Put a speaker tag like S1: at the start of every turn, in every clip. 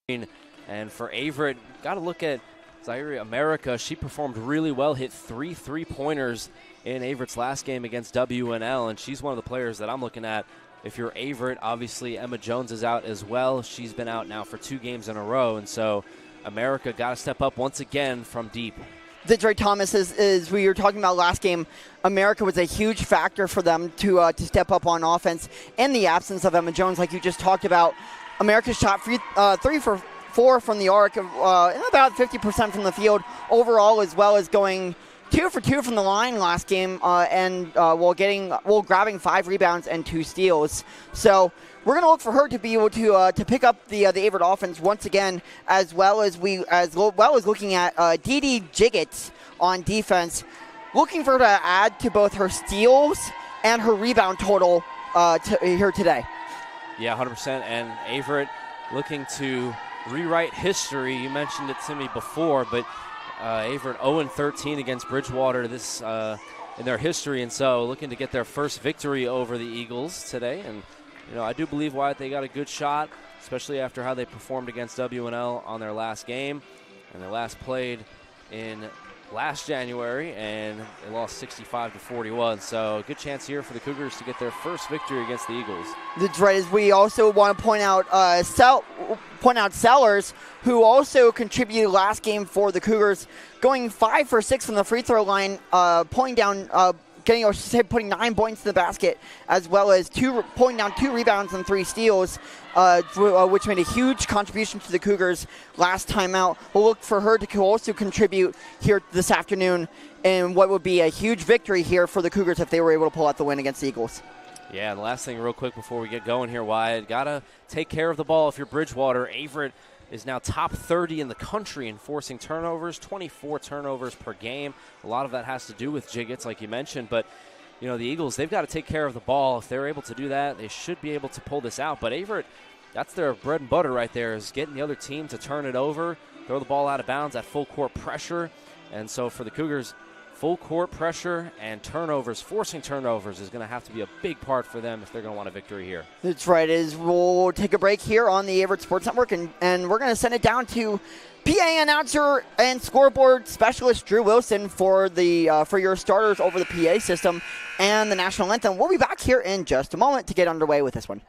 S1: And for Averett, got to look at Zaire America. She performed really well, hit 3 3-pointers in Averett's last game against WNL, and she's one of the players that I'm looking at. If you're Averett, obviously Emma Jones is out as well. She's been out now for 2 games in a row, and so America got to step up once again from deep.
S2: That's right, Thomas. As we were talking about last game, America was a huge factor for them to step up on offense in the absence of Emma Jones, like you just talked about. America shot 3 for 4 from the arc, about 50% from the field overall, as well as going 2 for 2 from the line last game, while grabbing 5 rebounds and 2 steals. So we're going to look for her to be able to pick up the Averett offense once again, as well as looking at Dee Jiggets on defense, looking for her to add to both her steals and her rebound total here today.
S1: Yeah, 100%. And Averett looking to rewrite history. You mentioned it to me before, but Averett 0-13 against Bridgewater in their history, and so looking to get their first victory over the Eagles today. And I do believe Wyatt, they got a good shot, especially after how they performed against WNL on their last game, and they last played in last January, and they lost 65-41. So a good chance here for the Cougars to get their first victory against the Eagles.
S2: That's right. As we also want to point out Sellers, who also contributed last game for the Cougars, going 5 for 6 from the free throw line, putting 9 points in the basket, as well as pulling down 2 rebounds and 3 steals, which made a huge contribution to the Cougars last time out. We'll look for her to also contribute here this afternoon in what would be a huge victory here for the Cougars if they were able to pull out the win against the Eagles.
S1: Yeah, and the last thing real quick before we get going here, Wyatt, got to take care of the ball if you're Bridgewater. Averett is now top 30 in the country in forcing turnovers, 24 turnovers per game. A lot of that has to do with Jiggets, like you mentioned. But, the Eagles, they've got to take care of the ball. If they're able to do that, they should be able to pull this out. But Averett, that's their bread and butter right there, is getting the other team to turn it over, throw the ball out of bounds at full court pressure. And so for the Cougars, full court pressure and turnovers, forcing turnovers is going to have to be a big part for them if they're going to want a victory here.
S2: That's right. We'll take a break here on the Averett Sports Network, and we're going to send it down to PA announcer and scoreboard specialist Drew Wilson for your starters over the PA system and the national anthem. We'll be back here in just a moment to get underway with this one.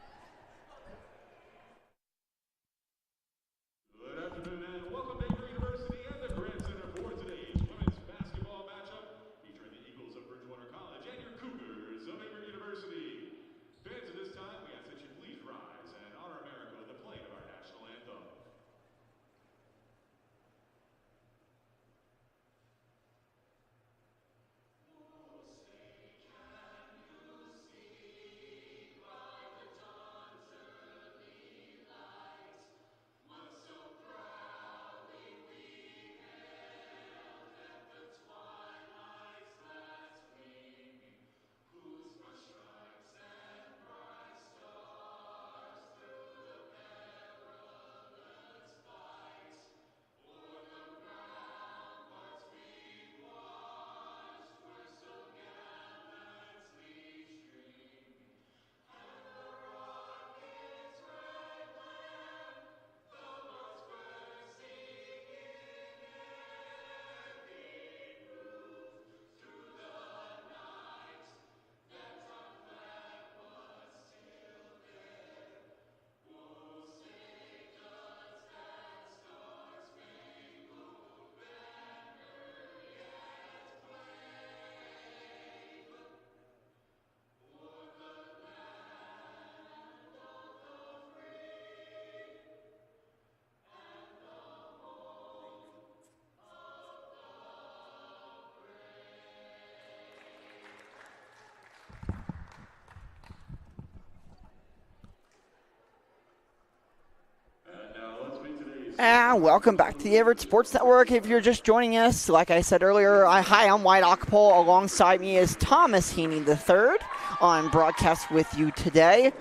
S2: And welcome back to the Averett Sports Network. If you're just joining us, like I said earlier, hi, I'm Wyatt Ockpole. Alongside me is Thomas Heaney III on broadcast with you today.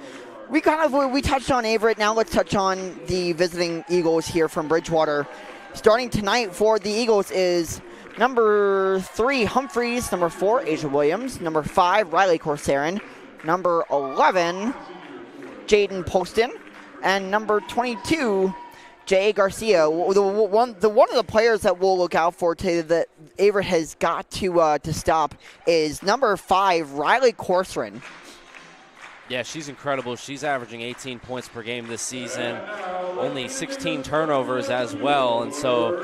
S2: We touched on Averett. Now let's touch on the visiting Eagles here from Bridgewater. Starting tonight for the Eagles is number 3, Humphreys, number 4, Asia Williams, number 5, Riley Corsarin, number 11, Jaden Poston, and number 22, Jay Garcia. One of the players that we'll look out for today that Averett has got to stop is number 5, Riley Corcoran.
S1: Yeah, she's incredible. She's averaging 18 points per game this season, only 16 turnovers as well. And so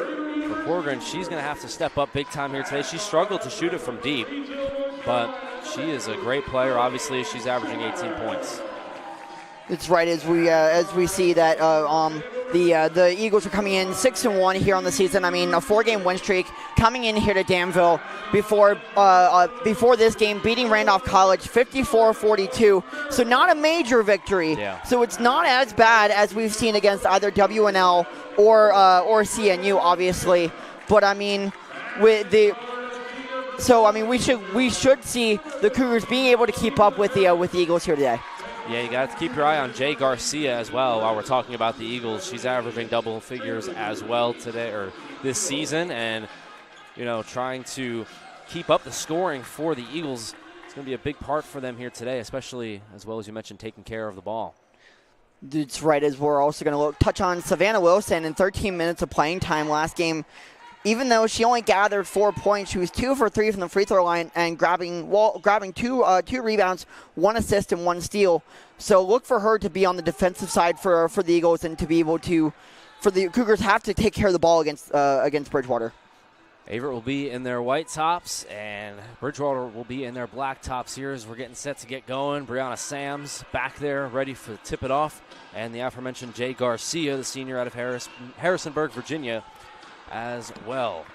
S1: for Corcoran, she's going to have to step up big time here today. She struggled to shoot it from deep, but she is a great player. Obviously, she's averaging 18 points.
S2: It's right as we see that the Eagles are coming in 6-1 here on the season. I mean, a 4-game win streak coming in here to Danville before this game, beating Randolph College 54-42. So not a major victory.
S1: Yeah.
S2: So it's not as bad as we've seen against either WNL or CNU, obviously. But I mean, we should see the Cougars being able to keep up with the Eagles here today.
S1: Yeah, you got to keep your eye on Jay Garcia as well while we're talking about the Eagles. She's averaging double figures as well today or this season, and trying to keep up the scoring for the Eagles. It's going to be a big part for them here today, especially as well as you mentioned, taking care of the ball.
S2: It's right as we're also going to touch on Savannah Wilson in 13 minutes of playing time last game. Even though she only gathered 4 points, she was 2 for 3 from the free throw line and grabbing two rebounds, 1 assist, and 1 steal. So look for her to be on the defensive side for the Eagles and to be able to, for the Cougars have to take care of the ball against Bridgewater.
S1: Averett will be in their white tops, and Bridgewater will be in their black tops here as we're getting set to get going. Brianna Sams back there ready to tip it off, and the aforementioned Jay Garcia, the senior out of Harrisonburg, Virginia, as well.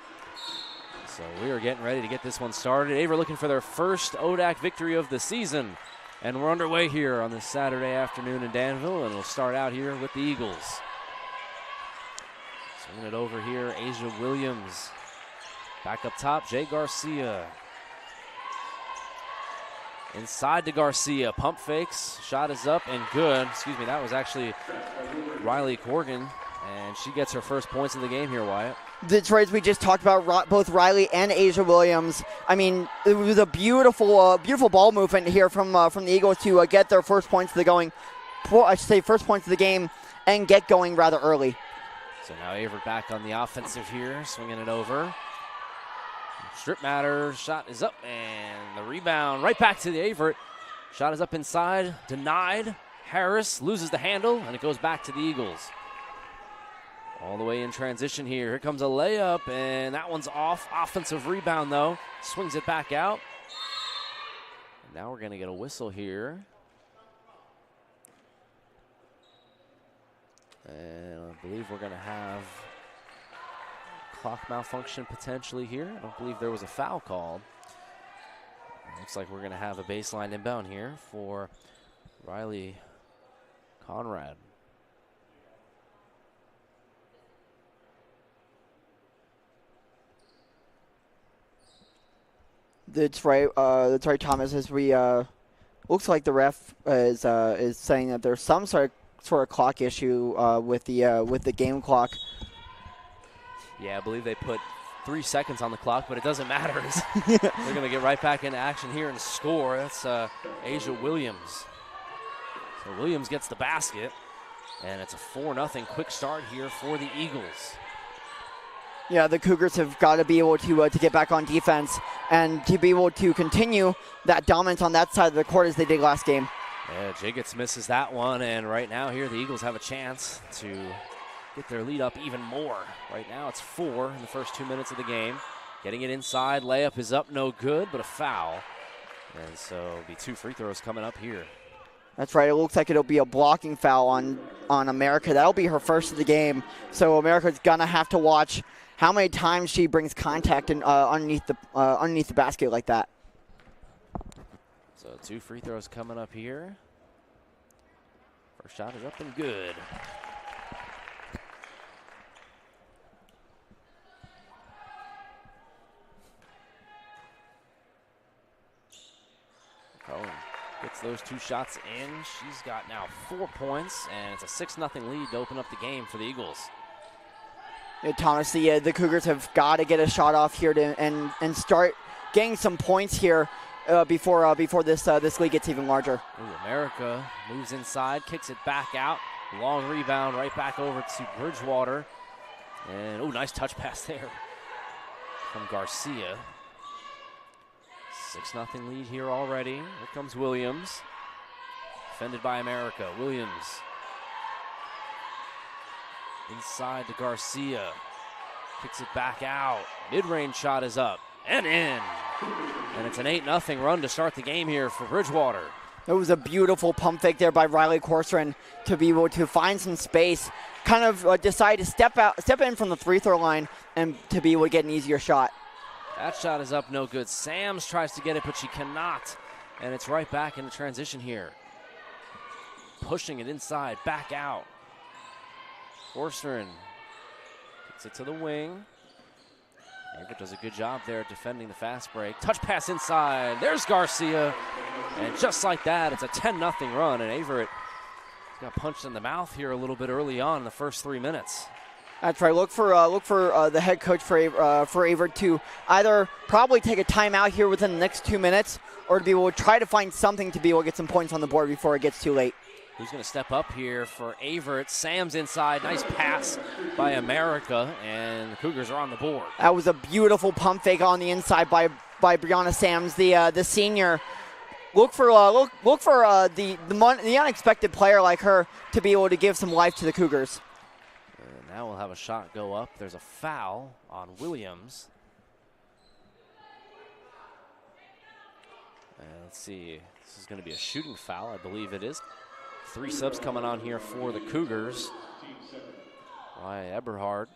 S1: So we are getting ready to get this one started. Averett looking for their first ODAC victory of the season. And we're underway here on this Saturday afternoon in Danville, and we'll start out here with the Eagles. Swinging it over here, Asia Williams. Back up top, Jay Garcia. Inside to Garcia, pump fakes, shot is up and good. Excuse me, that was actually Riley Corcoran. And she gets her first points of the game here, Wyatt.
S2: That's right, as we just talked about both Riley and Asia Williams. I mean, it was a beautiful ball movement here from the Eagles to get their first points of the game and get going rather early.
S1: So now Averett back on the offensive here, swinging it over. Strip matter, shot is up, and the rebound right back to the Averett. Shot is up inside, denied. Harris loses the handle, and it goes back to the Eagles. All the way in transition here. Here comes a layup, and that one's off. Offensive rebound, though. Swings it back out. And now we're going to get a whistle here. And I believe we're going to have clock malfunction potentially here. I don't believe there was a foul called. Looks like we're going to have a baseline inbound here for Riley Conrad.
S2: That's right, Thomas. As we looks like the ref is saying that there's some sort of clock issue with the game clock.
S1: Yeah, I believe they put 3 seconds on the clock, but it doesn't matter. They're going to get right back into action here and score. That's Asia Williams. So Williams gets the basket, and it's a 4-0 quick start here for the Eagles.
S2: Yeah, the Cougars have got to be able to get back on defense and to be able to continue that dominance on that side of the court as they did last game.
S1: Yeah, Jiggets misses that one, and right now here the Eagles have a chance to get their lead up even more. Right now it's 4 in the first 2 minutes of the game. Getting it inside, layup is up, no good, but a foul. And so it'll be 2 free throws coming up here.
S2: That's right. It looks like it'll be a blocking foul on America. That'll be her first of the game. So America's going to have to watch how many times she brings contact underneath the basket like that.
S1: So 2 free throws coming up here. First shot is up and good. Cohen gets those 2 shots in. She's got now 4 points, and it's a 6-0 lead to open up the game for the Eagles.
S2: Yeah, Thomas, the Cougars have got to get a shot off here and start getting some points here before this league gets even larger.
S1: Ooh, America moves inside, kicks it back out. Long rebound right back over to Bridgewater. And, oh, nice touch pass there from Garcia. 6-0 lead here already. Here comes Williams. Defended by America. Williams. Inside to Garcia. Kicks it back out. Mid-range shot is up and in. And it's an 8-0 run to start the game here for Bridgewater.
S2: It was a beautiful pump fake there by Riley Corcoran to be able to find some space, kind of decide to step in from the free throw line and to be able to get an easier shot.
S1: That shot is up, no good. Sams tries to get it, but she cannot. And it's right back into transition here. Pushing it inside, back out. Forsterin gets it to the wing. Averett does a good job there defending the fast break. Touch pass inside. There's Garcia. And just like that, it's a 10-0 run. And Averett got punched in the mouth here a little bit early on in the first 3 minutes.
S2: That's right. Look for the head coach for Averett to either probably take a timeout here within the next 2 minutes, or to be able to try to find something to be able to get some points on the board before it gets too late.
S1: Who's going to step up here for Averett? Sam's inside. Nice pass by America, and the Cougars are on the board.
S2: That was a beautiful pump fake on the inside by Brianna Sams, the senior. Look for the unexpected player like her to be able to give some life to the Cougars.
S1: And now we'll have a shot go up. There's a foul on Williams. And let's see. This is going to be a shooting foul. I believe it is. 3 subs coming on here for the Cougars. By Eberhard.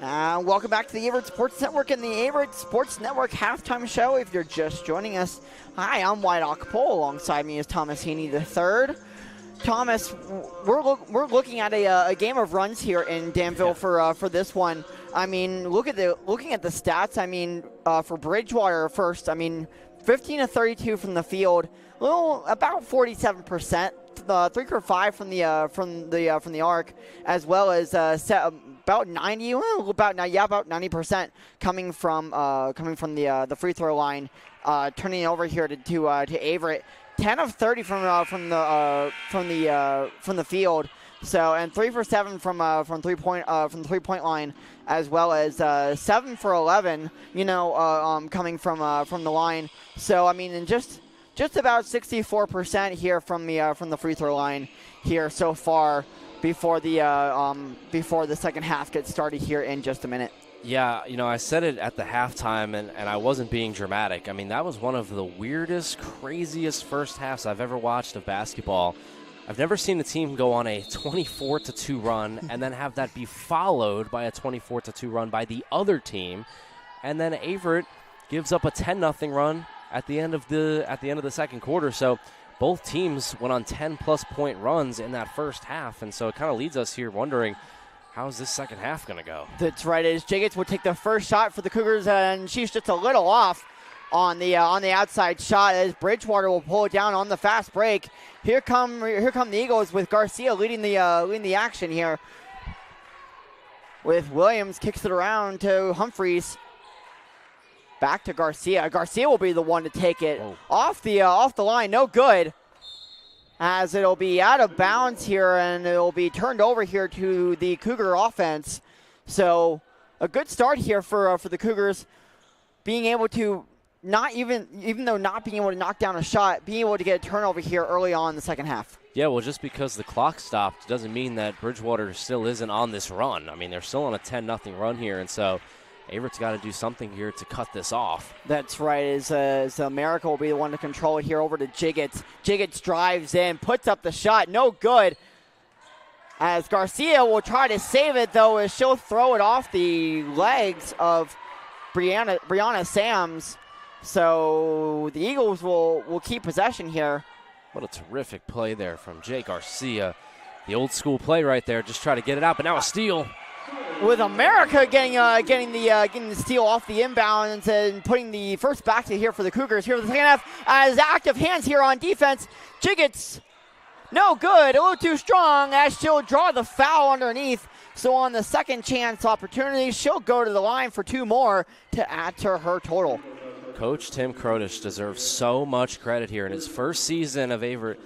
S2: Welcome back to the Averett Sports Network and the Averett Sports Network halftime show. If you're just joining us, hi, I'm Wyatt Acapulco. Alongside me is Thomas Heaney III. Thomas, we're looking at a game of runs here in Danville for this one. I mean, looking at the stats. I mean, for Bridgewater first. I mean, 15 of 32 from the field, about 47%. 3 for 5 from the arc, as well as about 90% coming from the free throw line, turning it over here to Averett. 10 of 30 from the field. So, and 3 for 7 from 3-point line, as well as 7 for 11. Coming from the line. So I mean, and just about 64% here from the free throw line here so far before the second half gets started here in just a minute.
S1: Yeah, I said it at the halftime, and I wasn't being dramatic. I mean, that was one of the weirdest, craziest first halves I've ever watched of basketball. I've never seen a team go on a 24-2 run and then have that be followed by a 24-2 run by the other team, and then Averett gives up a 10-0 run at the end of the second quarter. So both teams went on 10-plus point runs in that first half, and so it kind of leads us here wondering, how's this second half going to go?
S2: That's right. As Jiggets will take the first shot for the Cougars, and she's just a little off on the outside shot, as Bridgewater will pull it down on the fast break. Here come the Eagles with Garcia leading the action here. With Williams, kicks it around to Humphreys. Back to Garcia. Garcia will be the one to take it off the line. No good, as it'll be out of bounds here, and it'll be turned over here to the Cougar offense. So a good start here for the Cougars, being able to even though not being able to knock down a shot, being able to get a turnover here early on in the second half.
S1: Yeah, well, just because the clock stopped doesn't mean that Bridgewater still isn't on this run. I mean, they're still on a 10-0 run here, and so Averett's got to do something here to cut this off.
S2: That's right, as America will be the one to control it here over to Jiggets. Jiggets drives in, puts up the shot, no good. As Garcia will try to save it, though, as she'll throw it off the legs of Brianna Sams. So the Eagles will keep possession here.
S1: What a terrific play there from Jay Garcia. The old school play right there, just try to get it out, but now a steal.
S2: With America getting the steal off the inbounds and putting the first basket here for the Cougars here for the second half, as active hands here on defense. Jiggets, no good, a little too strong, as she'll draw the foul underneath. So on the second chance opportunity, she'll go to the line for 2 more to add to her total.
S1: Coach Tim Krodish deserves so much credit here in his first season of Averett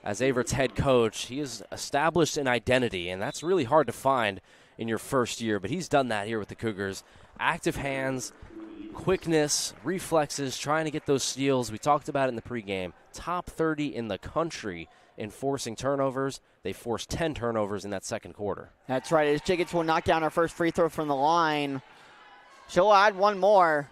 S1: as Averett's head coach. He has established an identity, and that's really hard to find in your first year, but he's done that here with the Cougars. Active hands, quickness, reflexes, trying to get those steals. We talked about it in the pregame. Top 30 in the country in forcing turnovers. They forced 10 turnovers in that second quarter.
S2: That's right, as Jiggets will knock down her first free throw from the line. She'll add 1 more,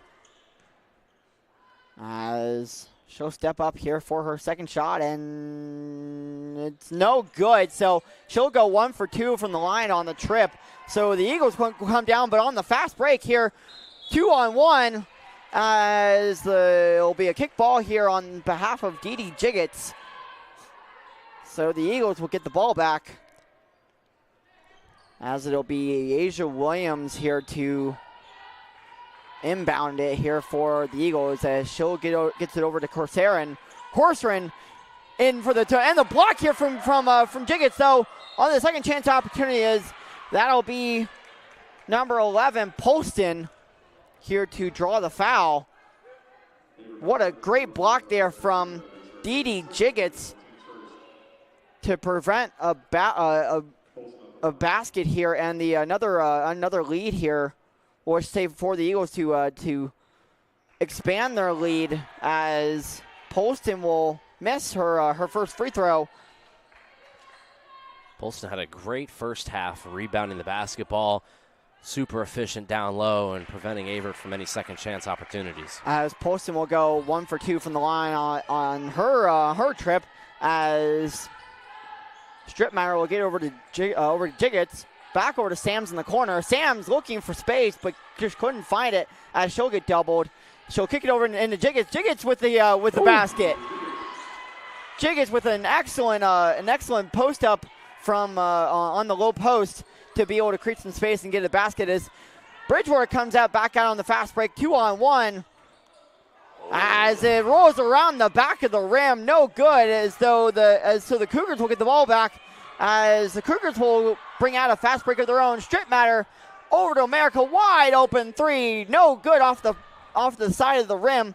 S2: as she'll step up here for her second shot, and it's no good. So she'll go 1 for 2 from the line on the trip. So the Eagles will come down, but on the fast break here, 2-on-1, as it'll be a kick ball here on behalf of Dee Jiggets. So the Eagles will get the ball back, as it'll be Asia Williams here to inbound it here for the Eagles, as she'll gets it over to Corsarin. Corsarin in for the block here from Jiggets, though, on the second chance opportunity, that'll be number 11, Polston, here to draw the foul. What a great block there from Dee Jiggets to prevent a basket here, and another lead here, or save for the Eagles to expand their lead, as Polston will miss her first free throw.
S1: Polston had a great first half rebounding the basketball, super efficient down low and preventing Averett from any second chance opportunities.
S2: As Polston will go 1 for 2 from the line on her trip, as Stripmeyer will get over to Jiggets. back over to Sam's in the corner. Sam's looking for space, but just couldn't find it as she'll get doubled. She'll kick it over into Jiggets. Jiggets with the basket. Jiggets with an excellent post up from on the low post to be able to create some space and get a basket as Bridgewater comes back out on the fast break, 2-on-1. As it rolls around the back of the rim, no good. So the Cougars will get the ball back. As the Cougars will bring out a fast break of their own. Strip matter over to America, wide open three, no good off the side of the rim.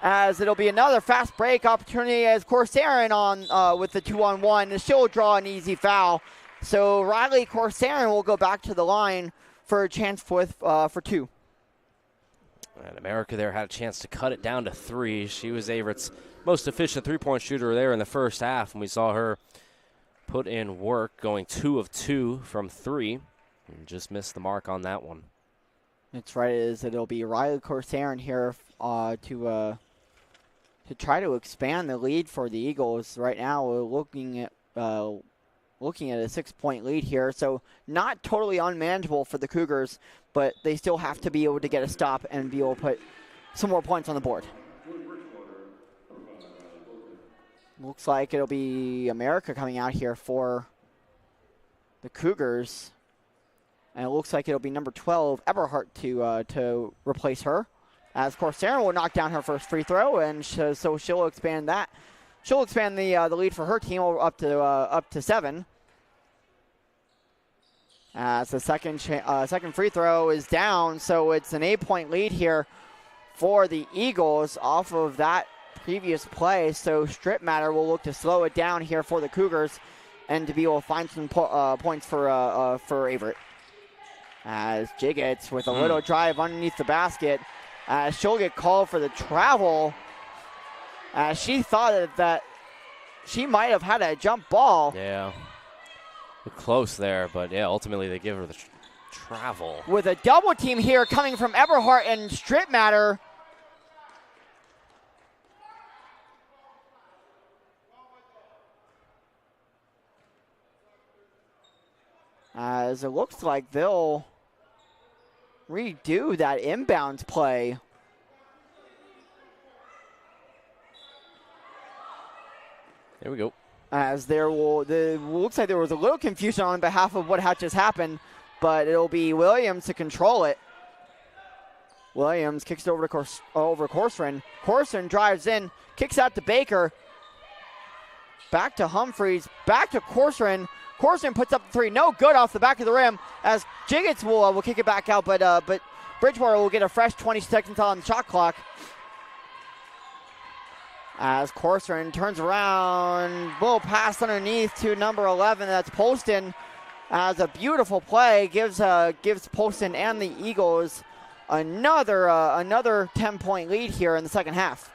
S2: As it'll be another fast break opportunity as Corsair on with the 2-on-1, and she'll draw an easy foul. So Riley Corsair will go back to the line for a chance for two.
S1: And America there had a chance to cut it down to 3. She was Averett's most efficient three-point shooter there in the first half, and we saw her put in work, going 2 of 2 from 3, and just missed the mark on that one.
S2: That's right. It'll be Riley Corsair here to try to expand the lead for the Eagles. Right now, we're looking at a 6-point lead here, so not totally unmanageable for the Cougars, but they still have to be able to get a stop and be able to put some more points on the board. Looks like it'll be America coming out here for the Cougars, and it looks like it'll be number 12, Eberhardt, to replace her. As Corsair will knock down her first free throw, and so she'll expand that. She'll expand the lead for her team up to 7. As the second free throw is down, so it's an 8-point lead here for the Eagles off of that previous play. So Strip Matter will look to slow it down here for the Cougars, and to be able to find some points for Averett. As Jiggets with a little drive underneath the basket, she'll get called for the travel. She thought that she might have had a jump ball.
S1: Yeah. Close there, but yeah, ultimately they give her the travel.
S2: With a double team here coming from Eberhardt and Strip Matter. As it looks like they'll redo that inbounds play.
S1: There we go.
S2: As looks like there was a little confusion on behalf of what had just happened, but it'll be Williams to control it. Williams kicks it over to Corcoran. Corcoran drives in, kicks out to Baker. Back to Humphreys, back to Corcoran. Corcoran puts up the 3, no good off the back of the rim. As Jiggets will kick it back out, but Bridgewater will get a fresh 20 seconds on the shot clock. As Corcoran turns around, little pass underneath to number 11, that's Poston. As a beautiful play gives Poston and the Eagles another 10-point lead here in the second half.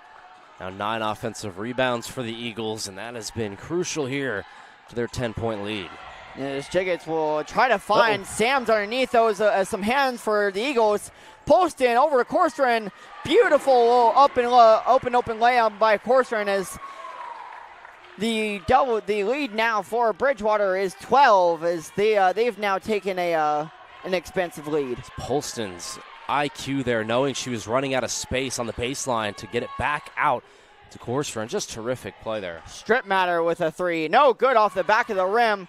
S1: Now 9 offensive rebounds for the Eagles, and that has been crucial here to their 10-point lead.
S2: As Jiggets will try to find Sam's underneath those some hands for the Eagles. Poston over to Corcoran. Beautiful open layup by Corcoran as the lead now for Bridgewater is 12 as they've now taken an expensive lead.
S1: It's Poston's IQ there, knowing she was running out of space on the baseline to get it back out to Corcoran. Just terrific play there.
S2: Strip Matter with a 3, no good off the back of the rim.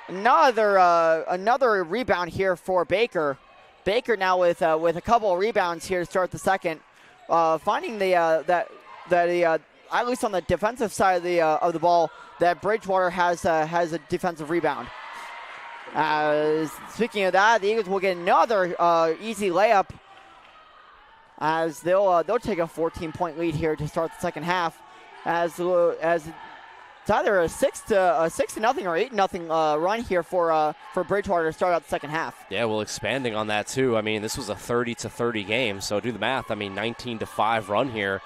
S2: Another rebound here for Baker. Baker now with a couple of rebounds here to start the second, finding that at least on the defensive side of the ball that Bridgewater has a defensive rebound. Speaking of that, the Eagles will get another easy layup as they'll take a 14-point lead here to start the second half. As it's either a 6-0 or 8-0 run here for Bridgewater to start out the second half.
S1: Yeah, well, expanding on that too. I mean, this was a 30-30 game, so do the math. I mean, 19-5 run here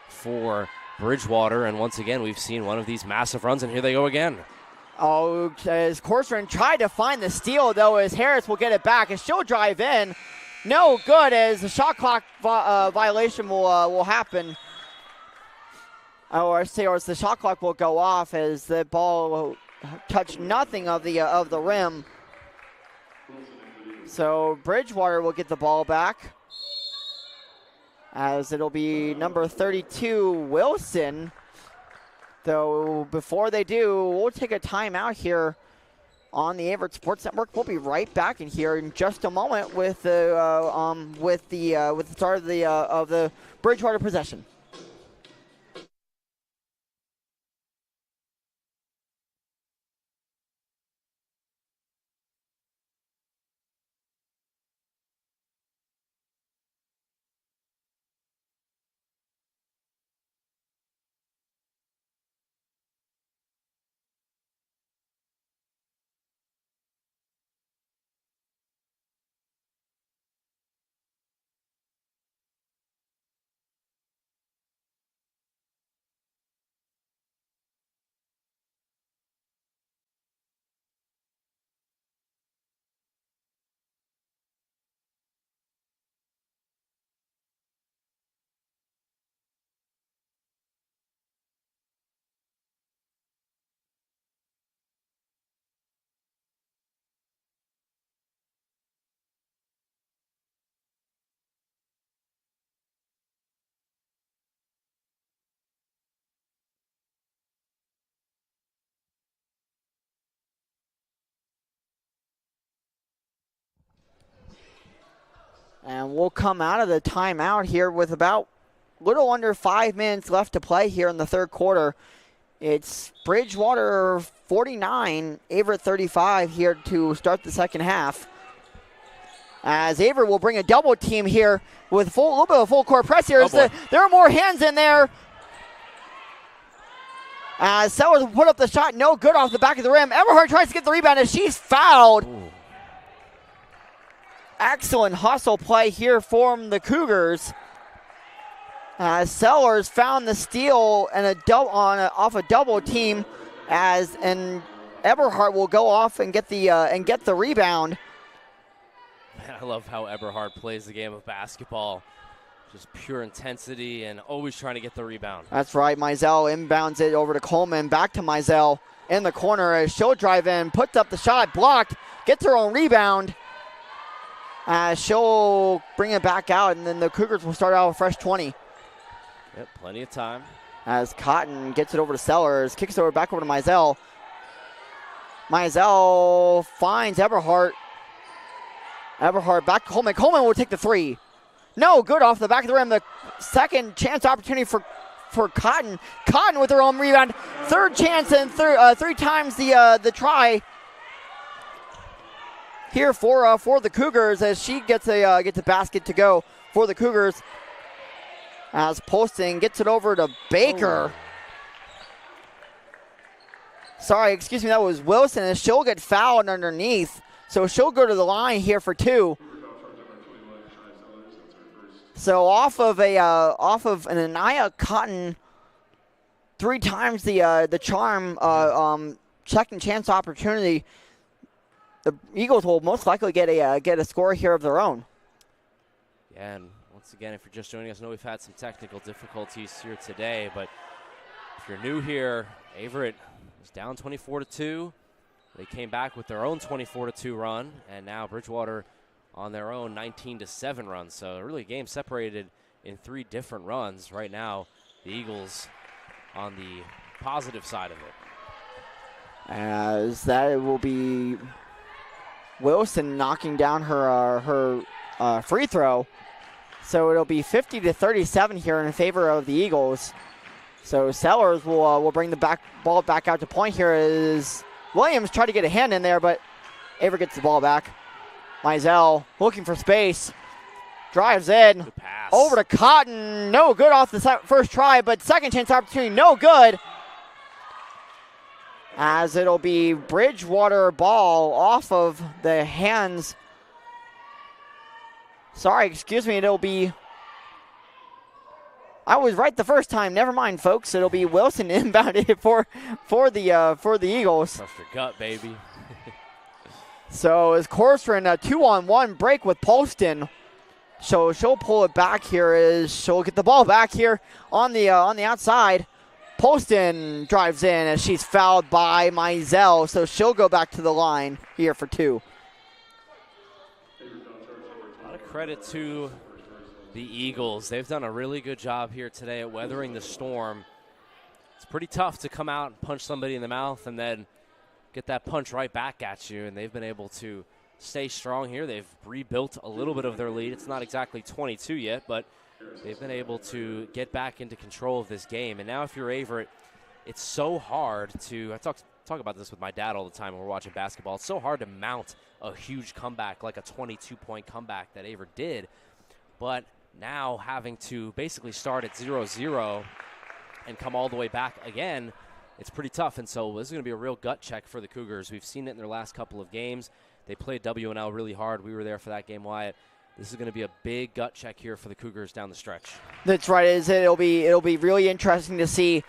S1: for Bridgewater, and once again, we've seen one of these massive runs, and here they go again.
S2: Oh, as Corcoran tried to find the steal, though, as Harris will get it back, and she'll drive in. No good, as the shot clock violation will happen. Or the shot clock will go off as the ball will touch nothing of the rim. So Bridgewater will get the ball back, as it'll be number 32, Wilson. Though before they do, we'll take a timeout here on the Averett Sports Network. We'll be right back in here in just a moment with the start of the Bridgewater possession. And we'll come out of the timeout here with about a little under 5 minutes left to play here in the third quarter. It's Bridgewater 49, Averett 35 here to start the second half. As Averett will bring a double team here with a little bit of full court press here. There are more hands in there. As Sellers will put up the shot, no good off the back of the rim. Eberhardt tries to get the rebound as she's fouled. Ooh. Excellent hustle play here from the Cougars. Sellers found the steal and off a double team, and Eberhardt will go off and get the rebound.
S1: Man, I love how Eberhardt plays the game of basketball. Just pure intensity and always trying to get the rebound. That's
S2: right. Mizell inbounds it over to Coleman. Back to Mizell in the corner as she'll drive in, puts up the shot, blocked, gets her own rebound. She'll bring it back out, and then the Cougars will start out with fresh 20.
S1: Yep, plenty of time.
S2: As Cotton gets it over to Sellers, kicks it back over to Mizell. Mizell finds Eberhardt. Eberhardt back to Coleman. Coleman will take the three. No good off the back of the rim. The second chance opportunity for Cotton. Cotton with her own rebound. Third chance and three times the try here for the Cougars as she gets a basket to go for the Cougars. As Posting gets it over to Baker. Sorry, excuse me, that was Wilson, and she'll get fouled underneath. So she'll go to the line here for two. So off of an Anaya Cotton, three times the charm second chance opportunity. The Eagles will most likely get a score here of their own.
S1: Yeah, and once again, if you're just joining us, I know we've had some technical difficulties here today, but if you're new here, Averett is down 24-2. They came back with their own 24-2 run, and now Bridgewater on their own 19-7 run. So really a game separated in three different runs. Right now, the Eagles on the positive side of it.
S2: As that will be Wilson knocking down her free throw. So it'll be 50-37 here in favor of the Eagles. So Sellers will bring the ball back out to point here as Williams tried to get a hand in there, but Averett gets the ball back. Mizell looking for space. Drives in. Over to Cotton. No good off the first try, but second chance opportunity, no good. As it'll be Bridgewater ball off of the hands. Sorry, excuse me, it'll be... I was right the first time. Never mind, folks. It'll be Wilson inbounded for the Eagles.
S1: Trust your gut, baby.
S2: So as Corcoran, a 2-on-1 break with Poston. So she'll pull it back here as she'll get the ball back here on the outside. Poston drives in as she's fouled by Mizell. So she'll go back to the line here for two.
S1: credit to the Eagles. They've done a really good job here today at weathering the storm. It's pretty tough to come out and punch somebody in the mouth and then get that punch right back at you, and they've been able to stay strong here. They've rebuilt a little bit of their lead. It's not exactly 22 yet, but they've been able to get back into control of this game. And now if you're Averett, it's so hard to – I talk about this with my dad all the time when we're watching basketball. It's so hard to mount a huge comeback like a 22-point comeback that Averett did. But now having to basically start at 0-0 and come all the way back again, it's pretty tough. And so this is going to be a real gut check for the Cougars. We've seen it in their last couple of games. They played W&L really hard. We were there for that game, Wyatt. This is going to be a big gut check here for the Cougars down the stretch. That's
S2: right. It'll be really interesting to see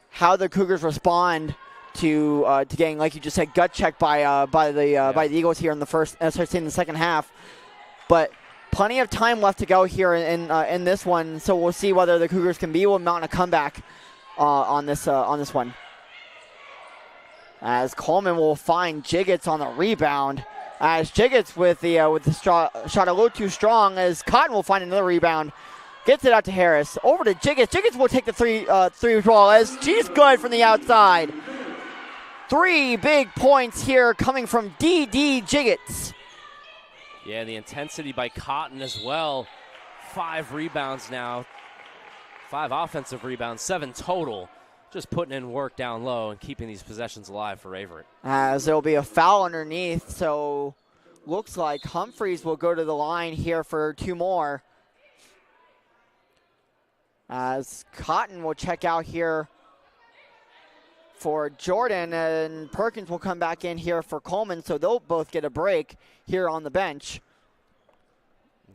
S2: how the Cougars respond to getting, like you just said, gut checked by the Eagles here in the second half. But plenty of time left to go here in this one, so we'll see whether the Cougars can be able to mount a comeback on this one. As Coleman will find Jiggets on the rebound. As Jiggets with the shot a little too strong, as Cotton will find another rebound. Gets it out to Harris. Over to Jiggets. Jiggets will take the three ball as she's good from the outside. 3 big points here coming from D.D. Jiggets.
S1: Yeah, the intensity by Cotton as well. 5 rebounds now. 5 offensive rebounds, 7 total. Just putting in work down low and keeping these possessions alive for Averett.
S2: As there'll be a foul underneath, so looks like Humphreys will go to the line here for 2 more. As Cotton will check out here for Jordan, and Perkins will come back in here for Coleman, so they'll both get a break here on the bench.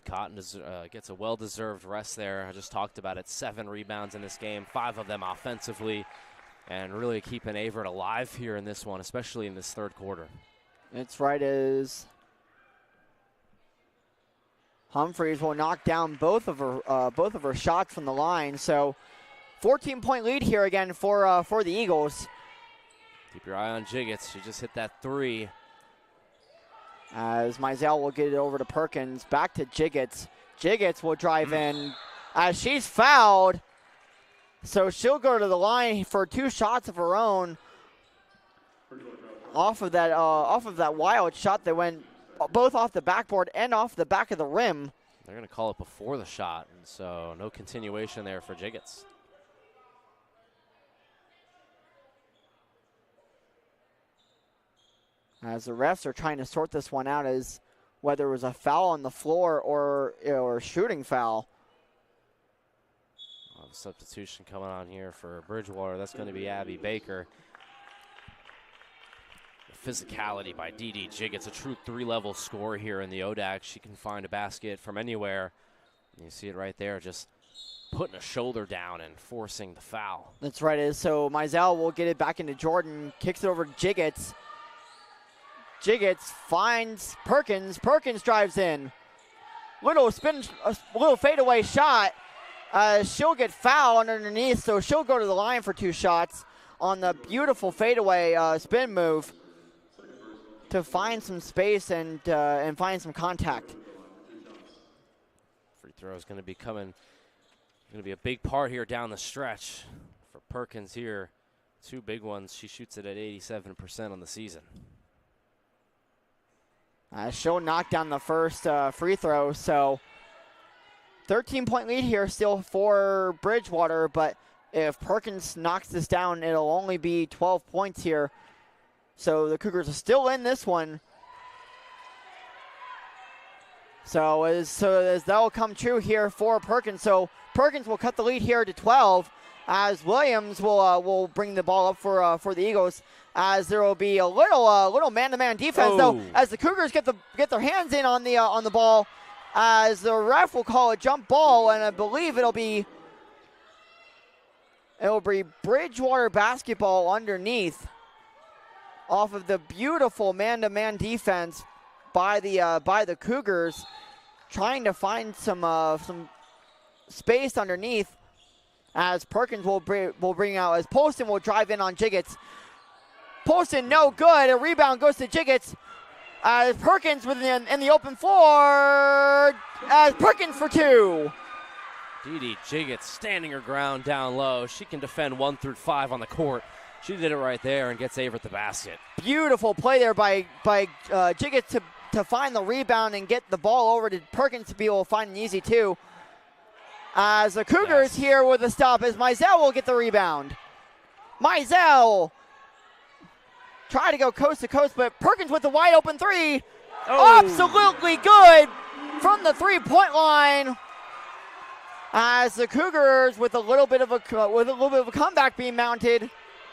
S1: Cotton gets a well-deserved rest there. I just talked about it. 7 rebounds in this game, 5 of them offensively, and really keeping Averett alive here in this one, especially in this third quarter.
S2: That's right, as Humphreys will knock down both of her shots from the line. So 14-point lead here again for the Eagles.
S1: Keep your eye on Jiggets. She just hit that 3.
S2: As Mizell will get it over to Perkins. Back to Jiggets. Jiggets will drive in as she's fouled. So she'll go to the line for 2 shots of her own off of that wild shot that went both off the backboard and off the back of the rim.
S1: They're going to call it before the shot, and so no continuation there for Jiggets.
S2: As the refs are trying to sort this one out as whether it was a foul on the floor or a shooting foul.
S1: Substitution coming on here for Bridgewater. That's going to be Abby Baker. The physicality by D.D. Jiggets, a true 3-level scorer here in the ODAC. She can find a basket from anywhere. And you see it right there, just putting a shoulder down and forcing the foul.
S2: That's right. So Mizell will get it back into Jordan, kicks it over to Jiggets. Jiggets finds Perkins. Perkins drives in. Little fadeaway shot. She'll get fouled underneath, so she'll go to the line for 2 shots on the beautiful fadeaway spin move to find some space and find some contact.
S1: Free throw is going to be coming. Going to be a big part here down the stretch for Perkins here. 2 big ones. She shoots it at 87% on the season.
S2: She'll knock down the first free throw, so 13-point lead here still for Bridgewater, but if Perkins knocks this down, it'll only be 12 points here. So the Cougars are still in this one. So as that will come true here for Perkins. So Perkins will cut the lead here to 12 as Williams will bring the ball up for the Eagles. As there will be a little man-to-man defense though, as the Cougars get their hands in on the ball, as the ref will call a jump ball, and I believe it'll be Bridgewater basketball underneath, off of the beautiful man-to-man defense by the Cougars, trying to find some space underneath. As Perkins will bring out, as Poston will drive in on Jiggets. Poston no good. A rebound goes to Jiggets. as Perkins in the open floor, as Perkins for two.
S1: Dee Jiggett standing her ground down low. She can defend 1 through 5 on the court. She did it right there and gets Averett the basket.
S2: Beautiful play there by Jiggett to find the rebound and get the ball over to Perkins to be able to find an easy two. As the Cougars here with a stop, as Mizell will get the rebound. Mizell try to go coast to coast, but Perkins with the wide open three. Oh. Absolutely good from the 3-point line. As the Cougars with a little bit of a comeback being mounted.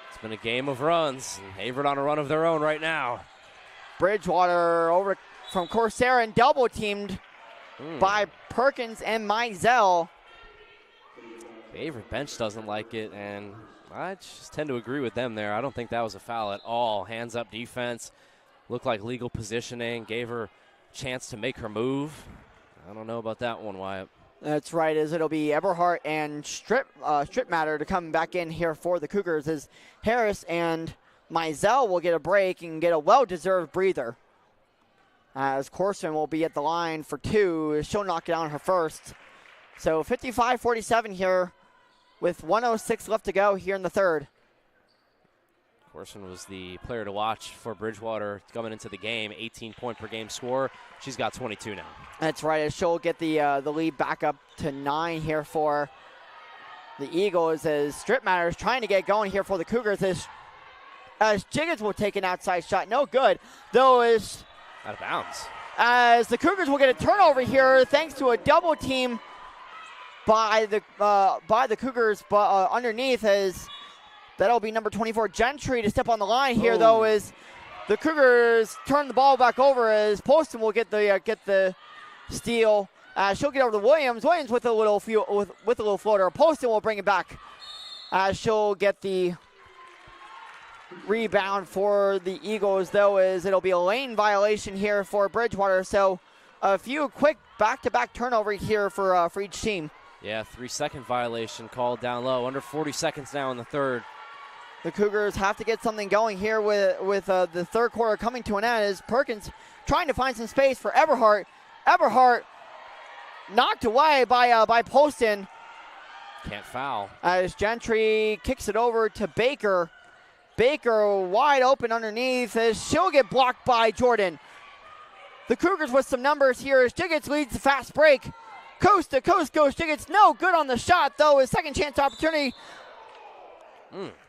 S1: It's been a game of runs. Averett on a run of their own right now.
S2: Bridgewater over from Corsair and double teamed by Perkins and Mizell.
S1: The Averett bench doesn't like it, and I just tend to agree with them there. I don't think that was a foul at all. Hands up defense. Looked like legal positioning. Gave her a chance to make her move. I don't know about that one, Wyatt.
S2: That's right, as it'll be Eberhardt and Stripmatter to come back in here for the Cougars, as Harris and Mizell will get a break and get a well-deserved breather. As Corson will be at the line for two. She'll knock it down her first. So 55-47 here with 1:06 left to go here in the third.
S1: Corson was the player to watch for Bridgewater coming into the game. 18-point per game score. She's got 22 now.
S2: That's right, as she'll get the lead back up to 9 here for the Eagles, as Stripmatter is trying to get going here for the Cougars, as Jiggins will take an outside shot. No good, though, is
S1: out of bounds.
S2: As the Cougars will get a turnover here thanks to a double team by the Cougars underneath, as that'll be number 24, Gentry, to step on the line here, though, as the Cougars turn the ball back over, as Poston will get the steal. She'll get over to Williams. Williams with a little floater. Poston will bring it back. She'll get the rebound for the Eagles, though, as it'll be a lane violation here for Bridgewater. So a few quick back-to-back turnovers here for each team.
S1: Yeah, 3-second violation called down low. Under 40 seconds now in the third.
S2: The Cougars have to get something going here with the third quarter coming to an end, as Perkins trying to find some space for Eberhardt. Eberhardt knocked away by Poston.
S1: Can't foul.
S2: As Gentry kicks it over to Baker. Baker wide open underneath, as she'll get blocked by Jordan. The Cougars with some numbers here as Jiggins leads the fast break. Coast to coast goes Jiggins. No good on the shot, though. His second chance opportunity.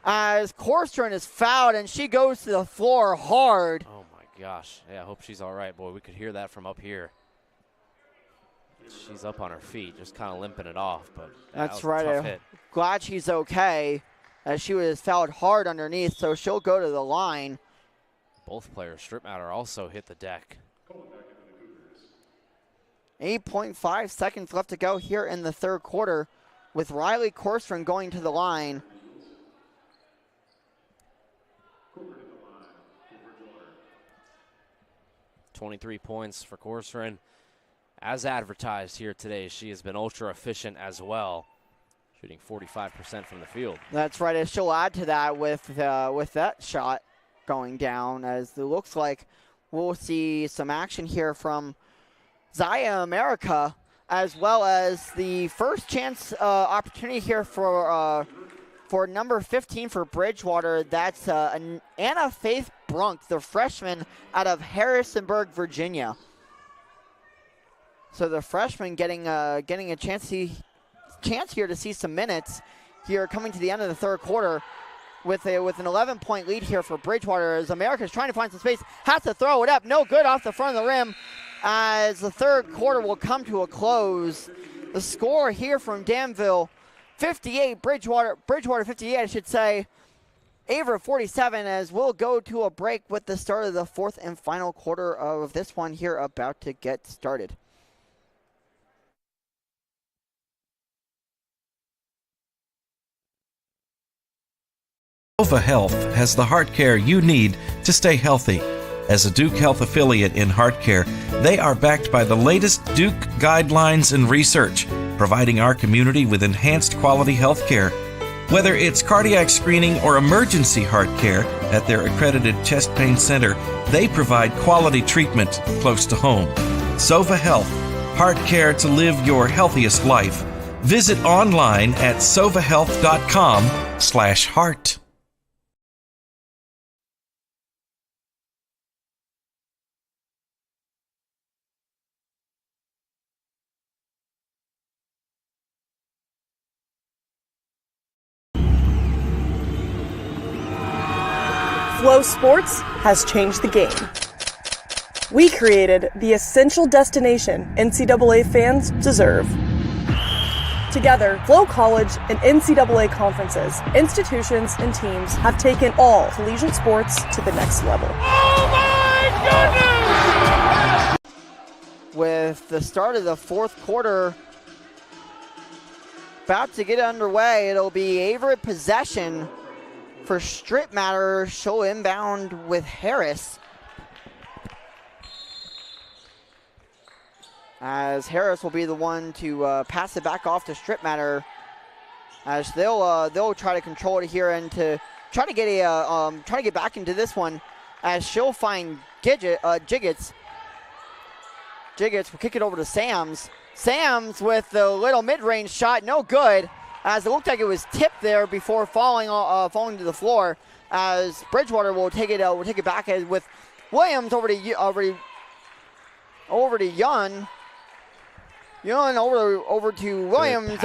S2: As Korstern is fouled, and she goes to the floor hard.
S1: Oh, my gosh. Yeah, I hope she's all right. Boy, we could hear that from up here. She's up on her feet, just kind of limping it off. But
S2: that's
S1: that was a tough hit.
S2: Glad she's okay, as she was fouled hard underneath, so she'll go to the line.
S1: Both players, Stripmatter, also hit the deck.
S2: 8.5 seconds left to go here in the third quarter, with Riley Korstrom going to the line.
S1: .23 points for Korstrom. As advertised here today, she has been ultra efficient as well, shooting 45% from the field.
S2: That's right, as she'll add to that with that shot going down, as it looks like we'll see some action here from Zaya America, as well as the first chance opportunity here for number 15 for Bridgewater. That's Anna Faith Brunk, the freshman out of Harrisonburg, Virginia. So the freshman getting a chance here to see some minutes here coming to the end of the third quarter with an 11-point lead here for Bridgewater, as America's trying to find some space, has to throw it up, no good off the front of the rim, as the third quarter will come to a close. The score here from Danville, 58, Bridgewater 58, I should say. Averett 47, as we'll go to a break with the start of the fourth and final quarter of this one here about to get started.
S3: Nova Health has the heart care you need to stay healthy. As a Duke Health affiliate in heart care, they are backed by the latest Duke guidelines and research, providing our community with enhanced quality health care. Whether it's cardiac screening or emergency heart care, At their accredited chest pain center, they provide quality treatment close to home. Sova Health, heart care to live your healthiest life. Visit online at sovahealth.com/heart.
S4: Flow Sports has changed the game. We created the essential destination NCAA fans deserve. Together, Flow College and NCAA conferences, institutions, and teams have taken all collegiate sports to the next level.
S5: Oh my goodness!
S2: With the start of the fourth quarter about to get underway, it'll be Averett possession for Strip Matter. She'll inbound with Harris, as Harris will be the one to pass it back off to Strip Matter, as they'll try to control it here and to try to get back into this one, as she'll find Jiggets. Jiggets will kick it over to Sams. Sams with the little mid-range shot, no good, as it looked like it was tipped there before falling to the floor. As Bridgewater will take it back with Williams over to Yun. Yun over to Williams,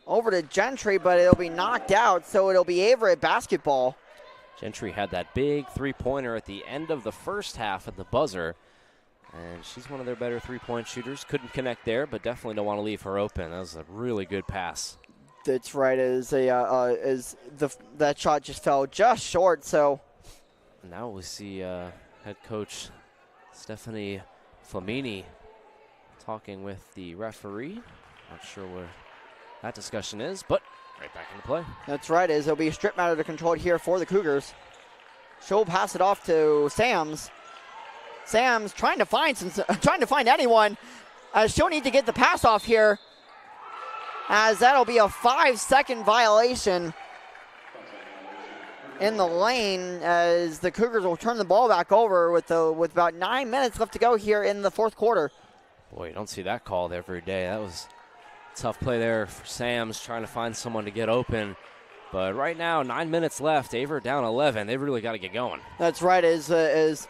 S2: over to Gentry, but it'll be knocked out, so it'll be Averett basketball.
S1: Gentry had that big three-pointer at the end of the first half at the buzzer, and she's one of their better three-point shooters. Couldn't connect there, but definitely don't want to leave her open. That was a really good pass.
S2: That's right. That shot just fell just short. So
S1: now we see head coach Stephanie Flamini talking with the referee. Not sure where that discussion is, but right back into play.
S2: That's right. It'll be a Strip Matter to control it here for the Cougars. She'll pass it off to Sams. Sams trying to find anyone. She'll need to get the pass off here, as that'll be a 5-second violation in the lane, as the Cougars will turn the ball back over with about 9 minutes left to go here in the fourth quarter.
S1: Boy, you don't see that called every day. That was a tough play there for Sams, trying to find someone to get open. But right now, 9 minutes left. Averett down 11. They've really got to get going.
S2: That's right. As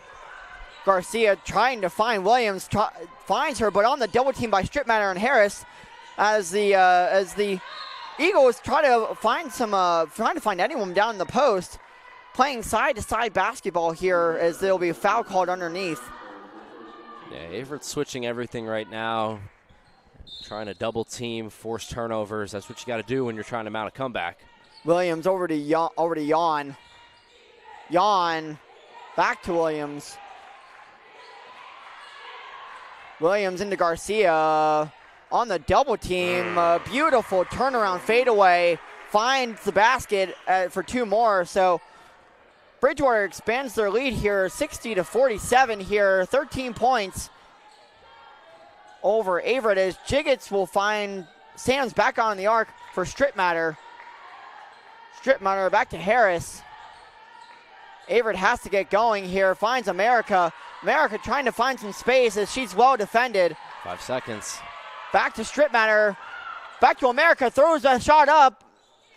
S2: Garcia trying to find Williams, finds her, but on the double team by Strip Matter and Harris, as the Eagles try to find anyone down in the post, playing side-to-side basketball here, as there'll be a foul called underneath.
S1: Yeah, Averett's switching everything right now, trying to double team, force turnovers. That's what you got to do when you're trying to mount a comeback.
S2: Williams over to Yon. Yon back to Williams. Williams into Garcia. On the double team, beautiful turnaround fadeaway, finds the basket for two more. So Bridgewater expands their lead here, 60-47 here, 13 points over Averett, as Jiggets will find Sams back on the arc for Strip Matter. Strip Matter back to Harris. Averett has to get going here, finds America. America trying to find some space as she's well defended.
S1: 5 seconds.
S2: Back to Strip Matter. Back to America. Throws that shot up.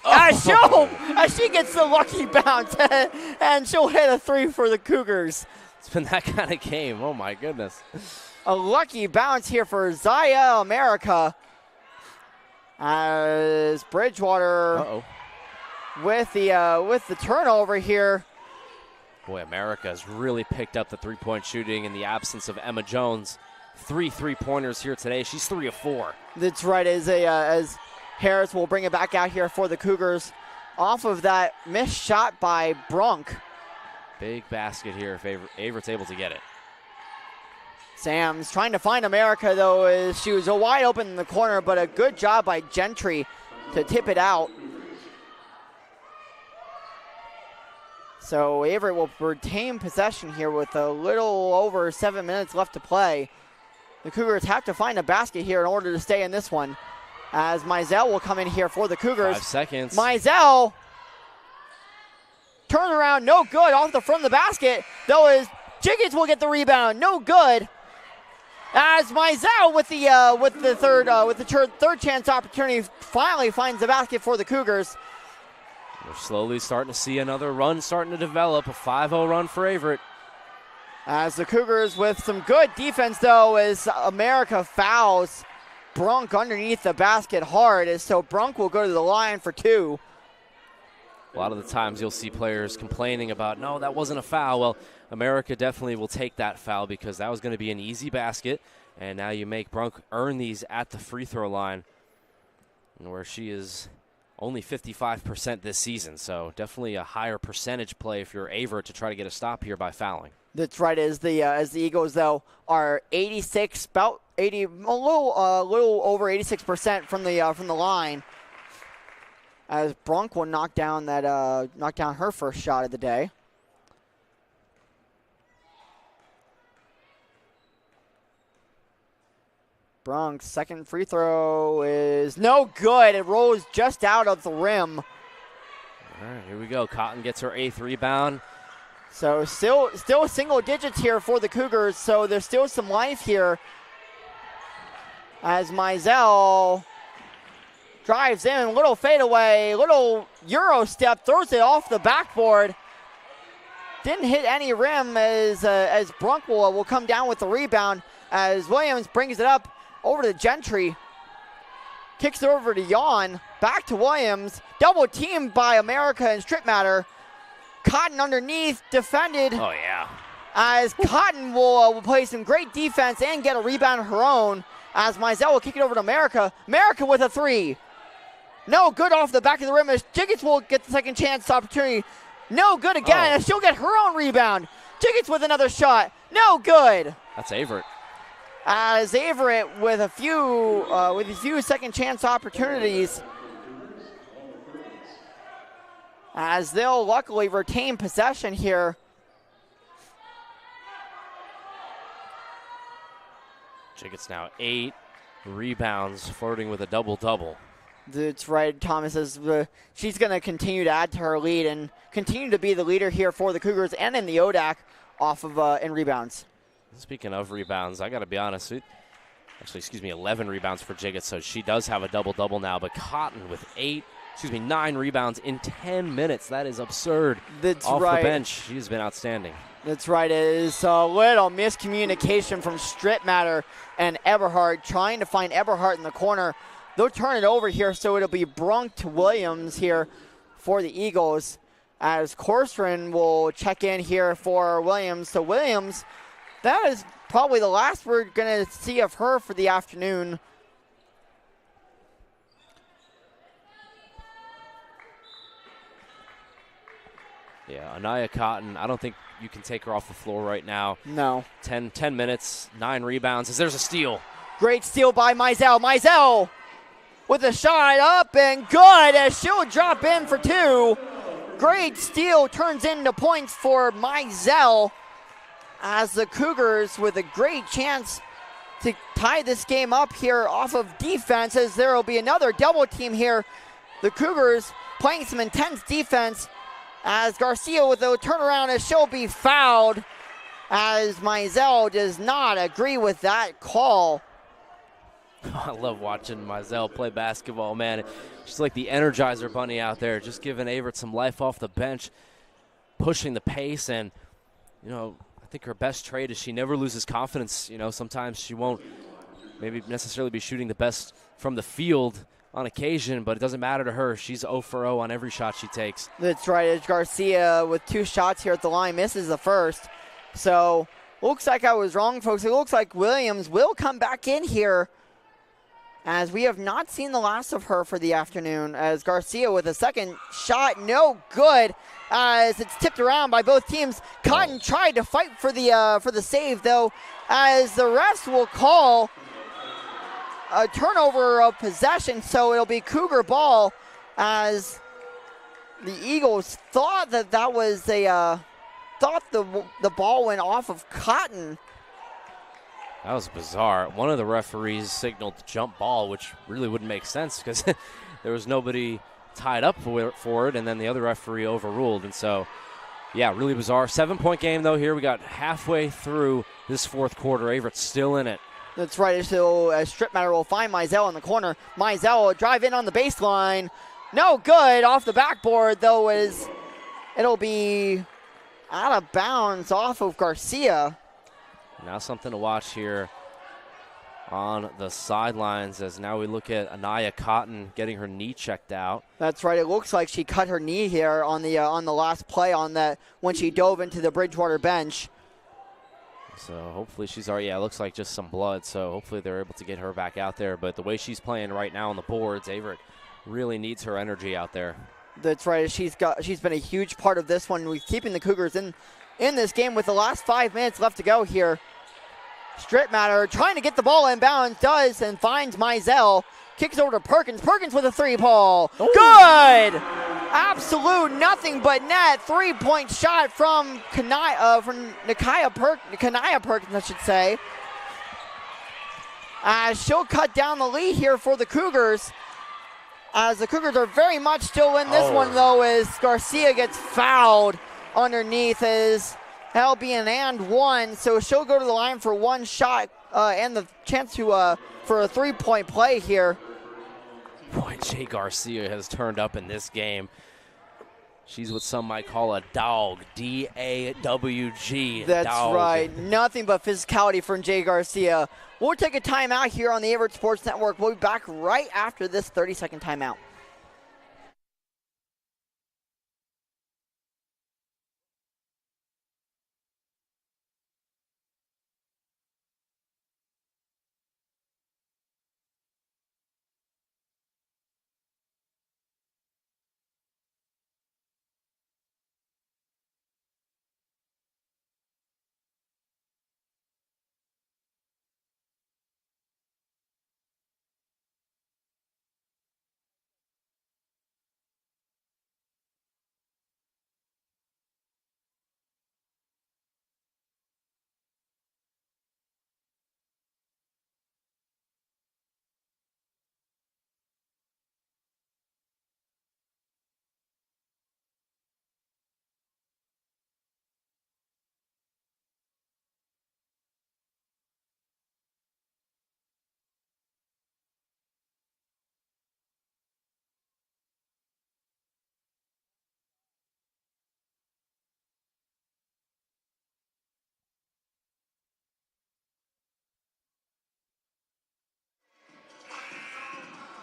S2: As she gets the lucky bounce. And she'll hit a three for the Cougars.
S1: It's been that kind of game. Oh, my goodness.
S2: A lucky bounce here for Zaya America. As Bridgewater with the turnover here.
S1: Boy, America's really picked up the three-point shooting in the absence of Emma Jones. 3 3-pointers here today. She's 3 of 4.
S2: That's right, as Harris will bring it back out here for the Cougars off of that missed shot by Brunk.
S1: Big basket here if Averett's able to get it.
S2: Sams trying to find America, though, as she was wide open in the corner, but a good job by Gentry to tip it out. So Averett will retain possession here with a little over 7 minutes left to play. The Cougars have to find a basket here in order to stay in this one. as Mizell will come in here for the Cougars.
S1: 5 seconds.
S2: Mizell, turn around, no good, off the front of the basket, though is Jiggins will get the rebound, no good. As Mizell with the third chance opportunity finally finds the basket for the Cougars.
S1: We're slowly starting to see another run starting to develop, a 5-0 run for Averett.
S2: As the Cougars with some good defense, though, as America fouls Brunk underneath the basket hard, as so Brunk will go to the line for 2.
S1: A lot of the times you'll see players complaining about, no, that wasn't a foul. Well, America definitely will take that foul because that was going to be an easy basket, and now you make Brunk earn these at the free throw line, where she is only 55% this season, so definitely a higher percentage play if you're Averett to try to get a stop here by fouling.
S2: That's right. As the Eagles though are 86, about 80, a little over 86% from the line. As Brunk will knock down her first shot of the day. Brunk's second free throw is no good. It rolls just out of the rim.
S1: All right, here we go. Cotton gets her 8th rebound.
S2: So still single digits here for the Cougars, so there's still some life here. As Mizell drives in, little fadeaway, little Euro step, throws it off the backboard. Didn't hit any rim as Brunk will come down with the rebound as Williams brings it up over to Gentry. Kicks it over to Yawn, back to Williams. Double teamed by America and Strip Matter. Cotton underneath, defended.
S1: Oh, yeah.
S2: As Cotton will play some great defense and get a rebound of her own. As Mizell will kick it over to America. America with a 3. No good off the back of the rim as Jiggins will get the second chance opportunity. No good again as she'll get her own rebound. Jiggins with another shot. No good.
S1: That's Averett.
S2: As Averett with a few second chance opportunities. As they'll luckily retain possession here.
S1: Jiggins now 8 rebounds, flirting with a double-double.
S2: That's right, Thomas. She's going to continue to add to her lead and continue to be the leader here for the Cougars and in the ODAC off of in rebounds.
S1: Speaking of rebounds, I got to be honest. 11 rebounds for Jiggins, so she does have a double-double now. But Cotton with 9 rebounds in 10 minutes. That is absurd.
S2: That's
S1: off
S2: right.
S1: the bench. She's been outstanding.
S2: That's right. It is a little miscommunication from Strip Matter and Eberhardt, trying to find Eberhardt in the corner. They'll turn it over here, so it'll be Brunk to Williams here for the Eagles, as Corstrin will check in here for Williams. So Williams, that is probably the last we're going to see of her for the afternoon.
S1: Yeah, Anaya Cotton, I don't think you can take her off the floor right now.
S2: No.
S1: 10 minutes, 9 rebounds, as there's a steal.
S2: Great steal by Mizell. Mizell with a shot up and good as she'll drop in for 2. Great steal turns into points for Mizell as the Cougars with a great chance to tie this game up here off of defense, as there will be another double team here. The Cougars playing some intense defense as Garcia with a turnaround as she'll be fouled, as Mizell does not agree with that call.
S1: I love watching Mizell play basketball, man. She's like the Energizer Bunny out there, just giving Averett some life off the bench, pushing the pace, and, I think her best trait is she never loses confidence. Sometimes she won't maybe necessarily be shooting the best from the field on occasion, but it doesn't matter to her. She's 0 for 0 on every shot she takes.
S2: That's right. As Garcia with 2 shots here at the line misses the first. So looks like I was wrong, folks. It looks like Williams will come back in here, as we have not seen the last of her for the afternoon, as Garcia with a second shot, no good, as it's tipped around by both teams. Cotton tried to fight for the save, though, as the refs will call a turnover of possession, so it'll be Cougar ball, as the Eagles thought that was the ball went off of Cotton.
S1: That was bizarre. One of the referees signaled jump ball, which really wouldn't make sense because there was nobody tied up for it, and then the other referee overruled. And so, yeah, really bizarre. 7-point game, though, here. We got halfway through this fourth quarter. Averett's still in it.
S2: That's right. So Strip Matter will find Mizell in the corner. Mizell will drive in on the baseline. No good. Off the backboard, though, it'll be out of bounds off of Garcia.
S1: Now something to watch here on the sidelines as now we look at Anaya Cotton getting her knee checked out.
S2: That's right. It looks like she cut her knee here on the last play on that when she dove into the Bridgewater bench.
S1: So hopefully she's already, yeah, it looks like just some blood. So hopefully they're able to get her back out there. But the way she's playing right now on the boards, Averett really needs her energy out there.
S2: That's right. She's been a huge part of this one. We're keeping the Cougars in this game with the last 5 minutes left to go here. Strip Matter trying to get the ball inbounds, does, and finds Mizell. Kicks over to Perkins. Perkins with a three-ball. Good! Absolute nothing but net. 3-point shot from Kanaya Perkins, I should say. She'll cut down the lead here for the Cougars. As the Cougars are very much still in this one, though, as Garcia gets fouled underneath. That'll be an and one, so she'll go to the line for one shot and the chance to for a 3-point play here.
S1: Boy, Jay Garcia has turned up in this game. She's what some might call a dog, D-A-W-G.
S2: That's
S1: dog.
S2: right. Nothing but physicality from Jay Garcia. We'll take a timeout here on the Averett Sports Network. We'll be back right after this 30-second timeout.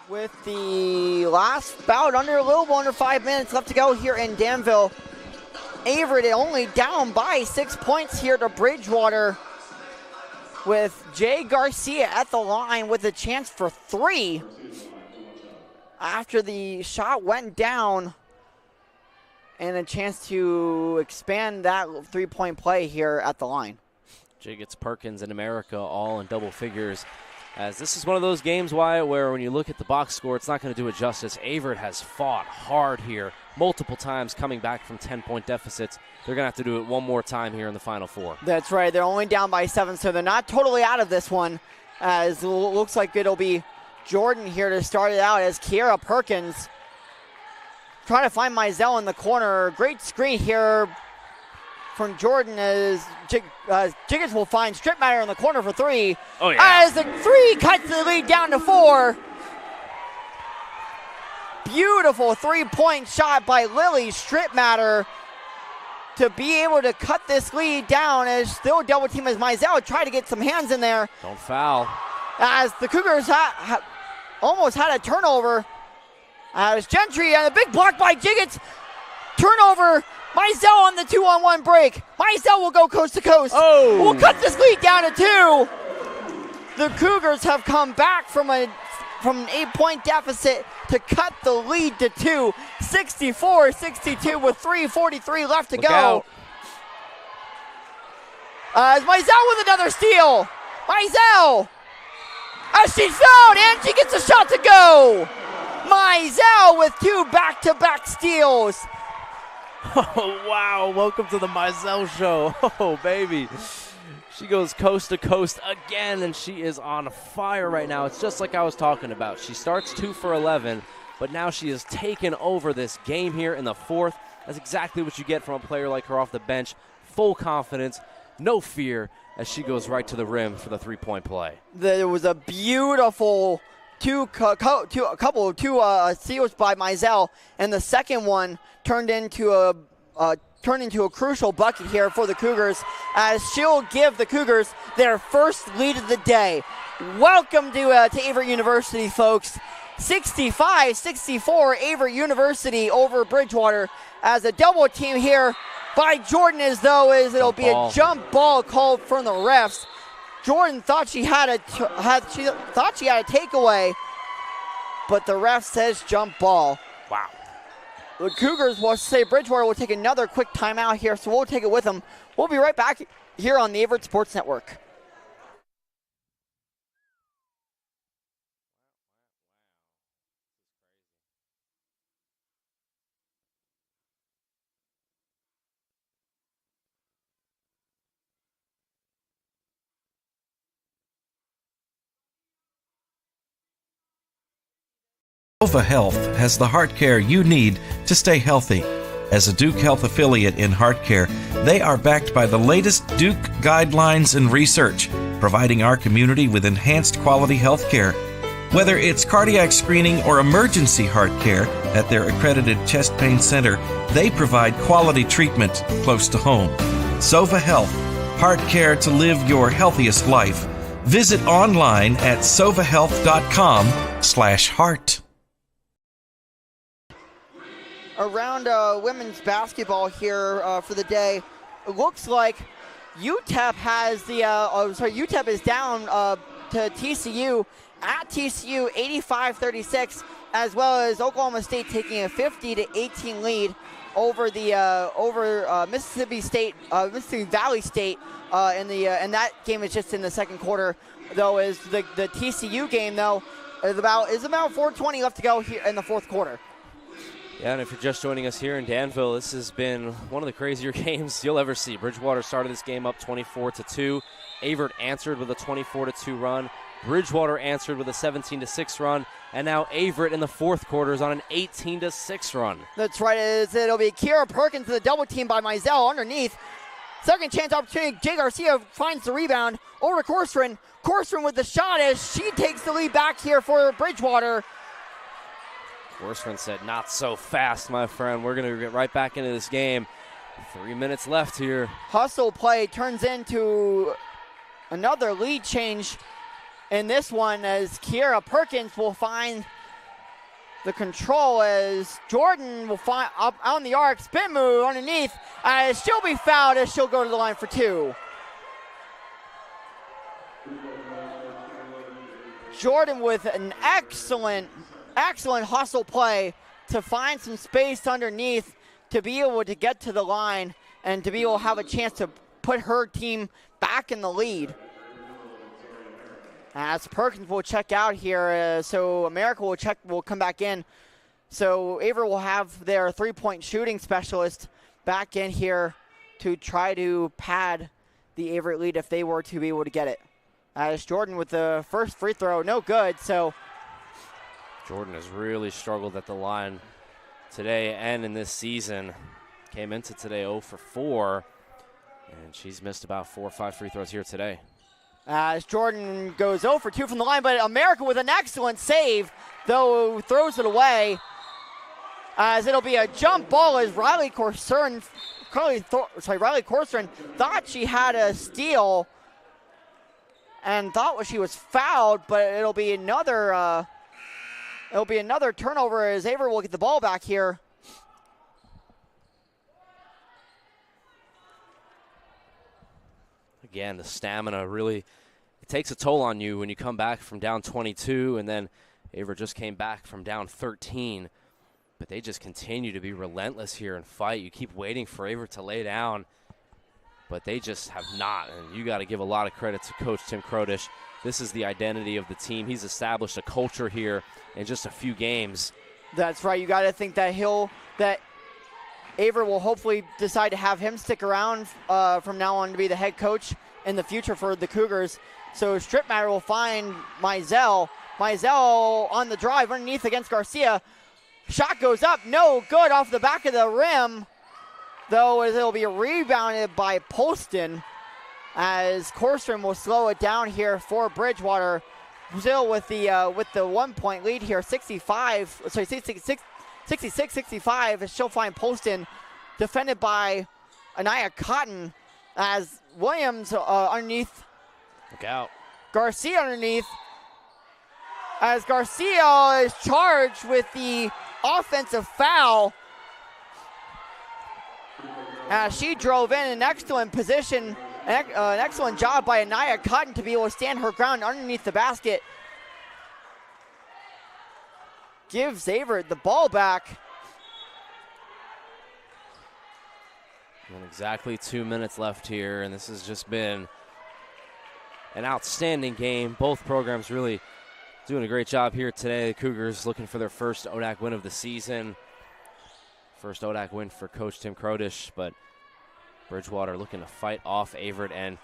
S2: With the last bout a little under 5 minutes left to go here in Danville. Averett only down by 6 points here to Bridgewater, with Jay Garcia at the line with a chance for 3 after the shot went down, and a chance to expand that 3-point play here at the line.
S1: Jay gets Perkins and America all in double figures. As this is one of those games, Wyatt, where when you look at the box score, it's not going to do it justice. Averett has fought hard here multiple times coming back from 10-point deficits. They're going to have to do it one more time here in the Final Four.
S2: That's right. They're only down by 7, so they're not totally out of this one, as it looks like it'll be Jordan here to start it out, as Kiera Perkins trying to find Mizell in the corner. Great screen here from Jordan, as Jiggins will find Strip Matter in the corner for 3.
S1: Oh, yeah.
S2: As the 3 cuts the lead down to 4. Beautiful 3-point shot by Lily Strip Matter to be able to cut this lead down, as still double team as Mizell try to get some hands in there.
S1: Don't foul.
S2: As the Cougars almost had a turnover. As Gentry and a big block by Jiggins. Turnover. Mizell on the 2-on-1 break. Mizell will go coast to coast.
S1: Oh!
S2: We'll cut this lead down to 2. The Cougars have come back from an 8-point deficit to cut the lead to 2. 64-62 with 3:43 left to go.
S1: Out.
S2: As Mizell with another steal. Mizell. As she's fouled, and she gets a shot to go. Mizell with 2 back-to-back steals.
S1: Oh, wow. Welcome to the Mizell Show. Oh, baby. She goes coast to coast again, and she is on fire right now. It's just like I was talking about. She starts 2 for 11, but now she has taken over this game here in the fourth. That's exactly what you get from a player like her off the bench. Full confidence, no fear, as she goes right to the rim for the three-point play.
S2: There was a beautiful two steals by Mizell, and the second one turned into a crucial bucket here for the Cougars, as she'll give the Cougars their first lead of the day. Welcome to Averett University, folks. 65-64, Averett University over Bridgewater, as a double team here by Jordan, it'll be a jump ball called from the refs. Jordan thought she had a takeaway, but the ref says jump ball.
S1: Wow.
S2: The Cougars will say Bridgewater will take another quick timeout here, so we'll take it with them. We'll be right back here on the Averett Sports Network.
S3: Sova Health has the heart care you need to stay healthy. As a Duke Health affiliate in heart care, they are backed by the latest Duke guidelines and research, providing our community with enhanced quality health care. Whether it's cardiac screening or emergency heart care at their accredited chest pain center, they provide quality treatment close to home. Sova Health, heart care to live your healthiest life. Visit online at sovahealth.com/heart.
S2: Around women's basketball here for the day, it looks like UTEP has UTEP is down to TCU at TCU 85-36, as well as Oklahoma State taking a 50-18 lead over the Mississippi Valley State and that game is just in the second quarter, though. Is the TCU game though is about 4:20 left to go here in the fourth quarter.
S1: Yeah, and if you're just joining us here in Danville, this has been one of the crazier games you'll ever see. Bridgewater started this game up 24-2. Averett answered with a 24-2 run. Bridgewater answered with a 17-6 run. And now Averett in the fourth quarter is on an 18-6 run.
S2: That's right. It'll be Kiera Perkins with a double team by Mizell underneath. Second chance opportunity. Jay Garcia finds the rebound over to Corstrin. Corstrin with the shot as she takes the lead back here for Bridgewater.
S1: Corstrin said, not so fast, my friend. We're going to get right back into this game. 3 minutes left here.
S2: Hustle play turns into another lead change in this one, as Kiera Perkins will find the control, as Jordan will find up on the arc, spin move underneath, as she'll be fouled as she'll go to the line for two. Jordan with an excellent hustle play to find some space underneath to be able to get to the line and to be able to have a chance to put her team back in the lead. As Perkins will check out here, so America will come back in. So Averett will have their three-point shooting specialist back in here to try to pad the Averett lead if they were to be able to get it. As Jordan with the first free throw, no good, so
S1: Jordan has really struggled at the line today and in this season. Came into today 0 for 4, and she's missed about 4 or 5 free throws here today.
S2: As Jordan goes 0 for 2 from the line, but America with an excellent save, though throws it away. As it'll be a jump ball as Riley Corstrin thought she had a steal and thought she was fouled, but it'll be another turnover as Averett will get the ball back here.
S1: Again, the stamina really, it takes a toll on you when you come back from down 22, and then Averett just came back from down 13. But they just continue to be relentless here and fight. You keep waiting for Averett to lay down, but they just have not. And you got to give a lot of credit to Coach Tim Krodish. This is the identity of the team. He's established a culture here in just a few games.
S2: That's right. You got to think that Averett will hopefully decide to have him stick around from now on to be the head coach in the future for the Cougars. So Strittmatter will find Mizell. Mizell on the drive underneath against Garcia. Shot goes up, no good off the back of the rim, though it'll be rebounded by Poston as Corstrom will slow it down here for Bridgewater. Still with the 1 point lead here, 66-65, as she'll find Poston, defended by Anaya Cotton, as Williams underneath.
S1: Look out.
S2: Garcia underneath, as Garcia is charged with the offensive foul. As she drove in an excellent position, an excellent job by Anaya Cotton to be able to stand her ground underneath the basket. Gives Averett the ball back.
S1: And exactly 2 minutes left here, and this has just been an outstanding game. Both programs really doing a great job here today. The Cougars looking for their first ODAC win of the season. First ODAC win for Coach Tim Krodish, but Bridgewater looking to fight off Averett. And,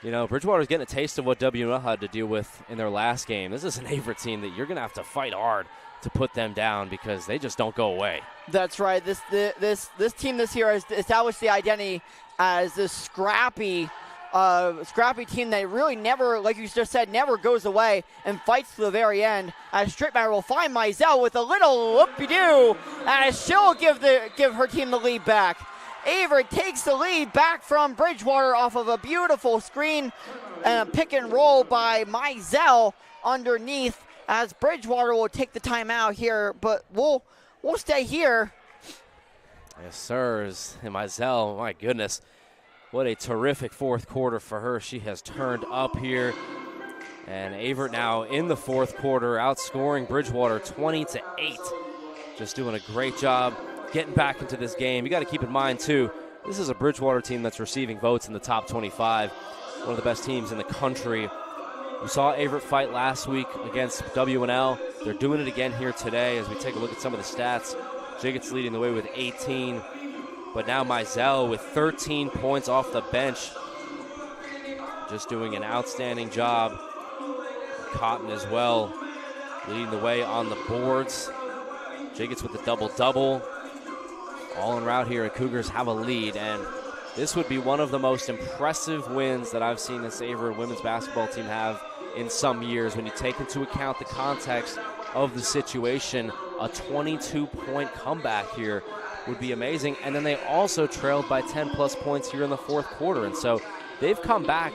S1: you know, Bridgewater's getting a taste of what WNL had to deal with in their last game. This is an Averett team that you're going to have to fight hard to put them down because they just don't go away.
S2: That's right. This team this year has established the identity as this scrappy team that really never, like you just said, never goes away and fights to the very end. As Strittmatter will find Mizell with a little whoop-de-doo, as she'll give her team the lead back. Averett takes the lead back from Bridgewater off of a beautiful screen and a pick and roll by Mizell underneath, as Bridgewater will take the timeout here, but we'll stay here.
S1: Yes, sir. And Mizell, my goodness. What a terrific fourth quarter for her. She has turned up here. And Averett now in the fourth quarter, outscoring Bridgewater 20-8. Just doing a great job getting back into this game. You got to keep in mind, too, this is a Bridgewater team that's receiving votes in the top 25. One of the best teams in the country. We saw Averett fight last week against WNL. They're doing it again here today as we take a look at some of the stats. Jiggets leading the way with 18. But now Mizell with 13 points off the bench. Just doing an outstanding job. Cotton as well, leading the way on the boards. Jiggets with the double-double. All en route here, and Cougars have a lead. And this would be one of the most impressive wins that I've seen this Averett women's basketball team have in some years. When you take into account the context of the situation, a 22-point comeback here would be amazing. And then they also trailed by 10-plus points here in the fourth quarter. And so they've come back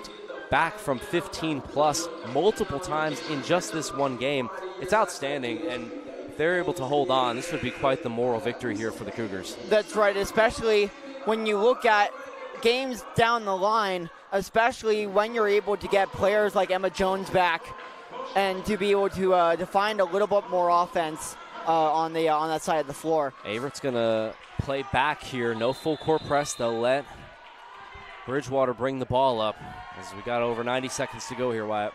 S1: from 15-plus multiple times in just this one game. It's outstanding, and if they're able to hold on, this would be quite the moral victory here for the Cougars.
S2: That's right, especially when you look at games down the line, especially when you're able to get players like Emma Jones back and to be able to find a little bit more offense on that side of the floor.
S1: Averett's going to play back here. No full court press. They'll let Bridgewater bring the ball up as we got over 90 seconds to go here, Wyatt.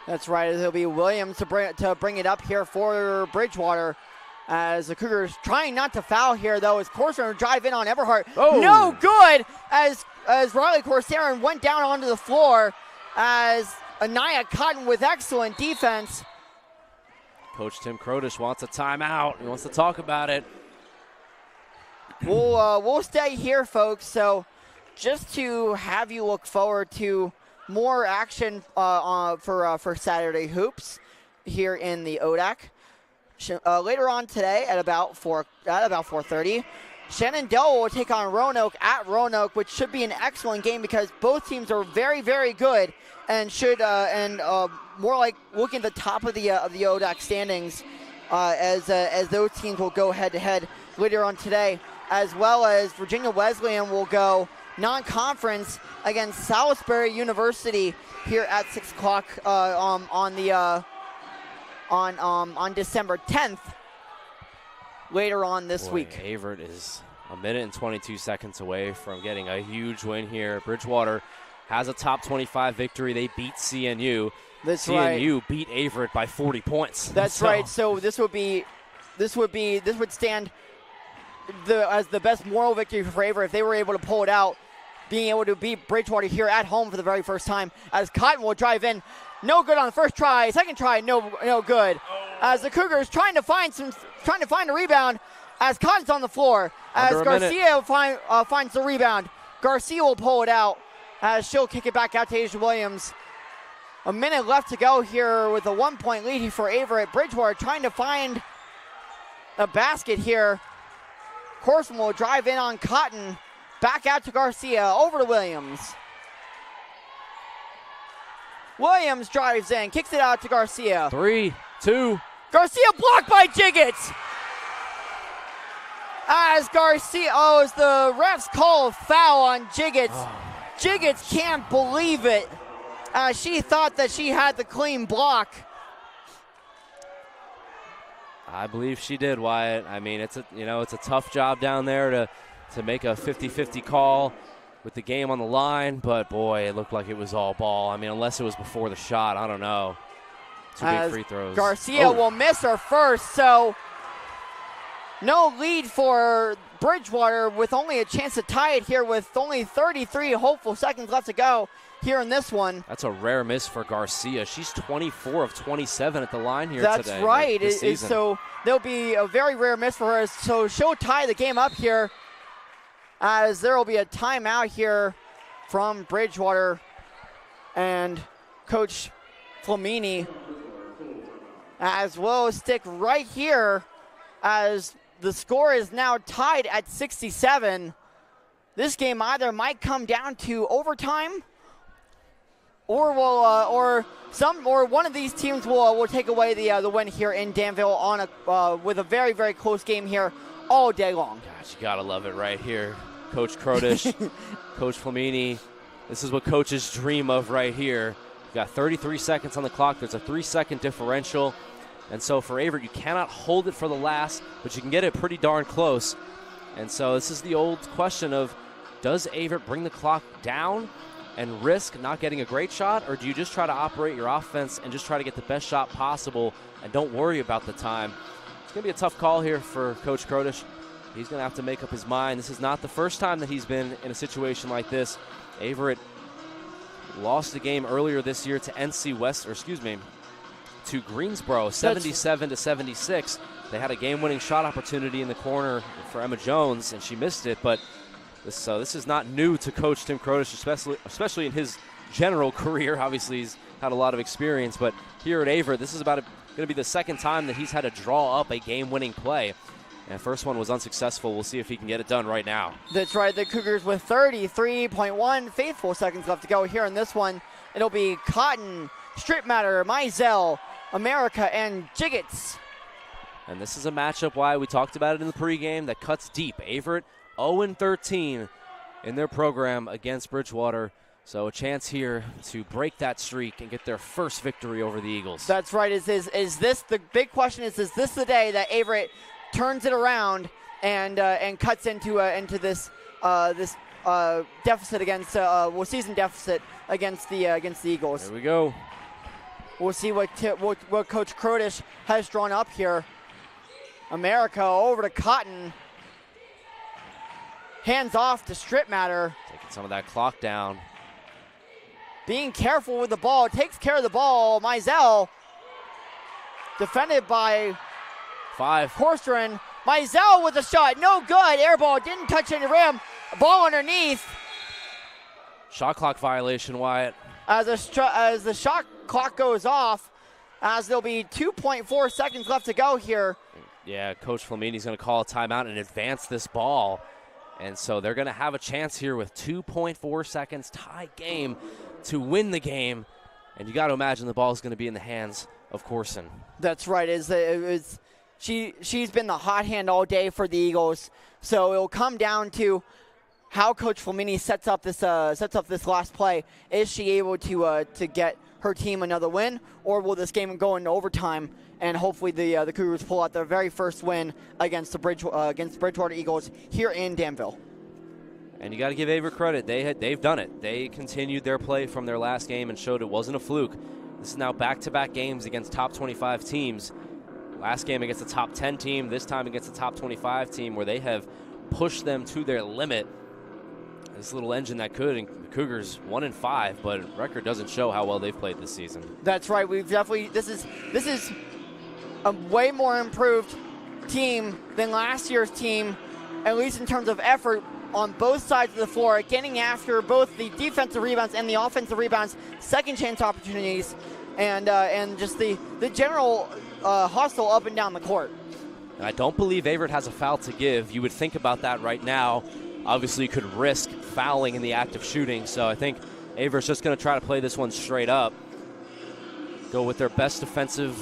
S2: That's right. It'll be Williams to bring it up here for Bridgewater, as the Cougars trying not to foul here, though, as Corsair drive in on Everhart.
S1: Oh.
S2: No good, as Riley Corsair went down onto the floor, as Anaya Cotton with excellent defense.
S1: Coach Tim Krodish wants a timeout. He wants to talk about it.
S2: We'll stay here, folks. So just to have you look forward to more action for Saturday hoops here in the ODAC. Later on today at about 4:30, Shenandoah will take on Roanoke at Roanoke, which should be an excellent game because both teams are very, very good and should more like looking at the top of the ODAC standings as those teams will go head to head later on today, as well as Virginia Wesleyan will go non-conference against Salisbury University here at 6 o'clock on December 10th later on this week.
S1: Averett is a minute and 22 seconds away from getting a huge win here. Bridgewater has a top 25 victory. They beat CNU.
S2: That's
S1: CNU
S2: right.
S1: beat Averett by 40 points.
S2: That's right. So this would stand as the best moral victory for Averett if they were able to pull it out. being able to beat Bridgewater here at home for the very first time, as Cotton will drive in. No good on the first try. Second try, no good. As the Cougars trying to find a rebound, as Cotton's on the floor. As Garcia finds the rebound. Garcia will pull it out, as she'll kick it back out to Asia Williams. A minute left to go here with a 1-point lead for Averett. Bridgewater trying to find a basket here. Corson will drive in on Cotton. Back out to Garcia, over to Williams. Williams drives in, kicks it out to Garcia.
S1: 3, 2.
S2: Garcia blocked by Jiggets. As the refs call a foul on Jiggets. Jiggets can't believe it. She thought that she had the clean block.
S1: I believe she did, Wyatt. I mean, it's a tough job down there to make a 50-50 call with the game on the line, but boy, it looked like it was all ball. I mean, unless it was before the shot, I don't know. 2 big free throws.
S2: Garcia will miss her first, so no lead for Bridgewater with only a chance to tie it here with only 33 hopeful seconds left to go here in this one.
S1: That's a rare miss for Garcia. She's 24 of 27 at the line here
S2: today.
S1: That's
S2: right. So there'll be a very rare miss for her. So she'll tie the game up here, as there will be a timeout here from Bridgewater and Coach Flamini, as we'll stick right here as the score is now tied at 67. This game either might come down to overtime, or one of these teams will take away the win here in Danville with a very, very close game here all day long.
S1: Gosh, you gotta love it right here. Coach Krodish, Coach Flamini, this is what coaches dream of right here. You've got 33 seconds on the clock. There's a 3-second differential. And so for Averett, you cannot hold it for the last, but you can get it pretty darn close. And so this is the old question of, does Averett bring the clock down and risk not getting a great shot, or do you just try to operate your offense and just try to get the best shot possible and don't worry about the time? It's going to be a tough call here for Coach Krodish. He's going to have to make up his mind. This is not the first time that he's been in a situation like this. Averett lost the game earlier this year to Greensboro, 77-76. They had a game-winning shot opportunity in the corner for Emma Jones, and she missed it. But this is not new to Coach Tim Krodish, especially in his general career. Obviously, he's had a lot of experience. But here at Averett, this is going to be the second time that he's had to draw up a game-winning play. And first one was unsuccessful. We'll see if he can get it done right now.
S2: That's right. The Cougars with 33.1 faithful seconds left to go here in this one. It'll be Cotton, Stripmatter, Mizell, America, and Jiggets.
S1: And this is a matchup, why we talked about it in the pregame, that cuts deep. Averett 0-13 in their program against Bridgewater. So a chance here to break that streak and get their first victory over the Eagles.
S2: That's right. Is this the big question? Is this the day that Averett turns it around and cuts into this deficit against season deficit against the Eagles?
S1: There we go.
S2: We'll see what Coach Krodish has drawn up here. America over to Cotton. Hands off to Stripmatter.
S1: Taking some of that clock down.
S2: Being careful with the ball. Takes care of the ball. Mizell. Defended by
S1: 5.
S2: Horstren. Mizell with a shot. No good. Air ball. Didn't touch any rim. Ball underneath.
S1: Shot clock violation, Wyatt.
S2: As the shot clock goes off, as there'll be 2.4 seconds left to go here.
S1: Yeah, Coach Flamini's going to call a timeout and advance this ball. And so they're going to have a chance here with 2.4 seconds, tie game, to win the game. And you got to imagine the ball is going to be in the hands of Corson.
S2: That's right. She's been the hot hand all day for the Eagles. So it'll come down to how Coach Flamini sets up this last play. Is she able to get her team another win, or will this game go into overtime and hopefully the Cougars pull out their very first win against the Bridgewater Eagles here in Danville?
S1: And you got to give Averett credit. They've done it. They continued their play from their last game and showed it wasn't a fluke. This is now back-to-back games against top 25 teams. Last game against the top 10 team, this time against the top 25 team, where they have pushed them to their limit. this little engine that could, and the Cougars 1-5, but record doesn't show how well they've played this season.
S2: That's right. We've definitely this is a way more improved team than last year's team, at least in terms of effort on both sides of the floor, getting after both the defensive rebounds and the offensive rebounds, second chance opportunities, and just the general hustle up and down the court.
S1: I don't believe Averett has a foul to give. You would think about that right now. Obviously, you could risk fouling in the act of shooting, so I think Averett's just going to try to play this one straight up. Go with their best defensive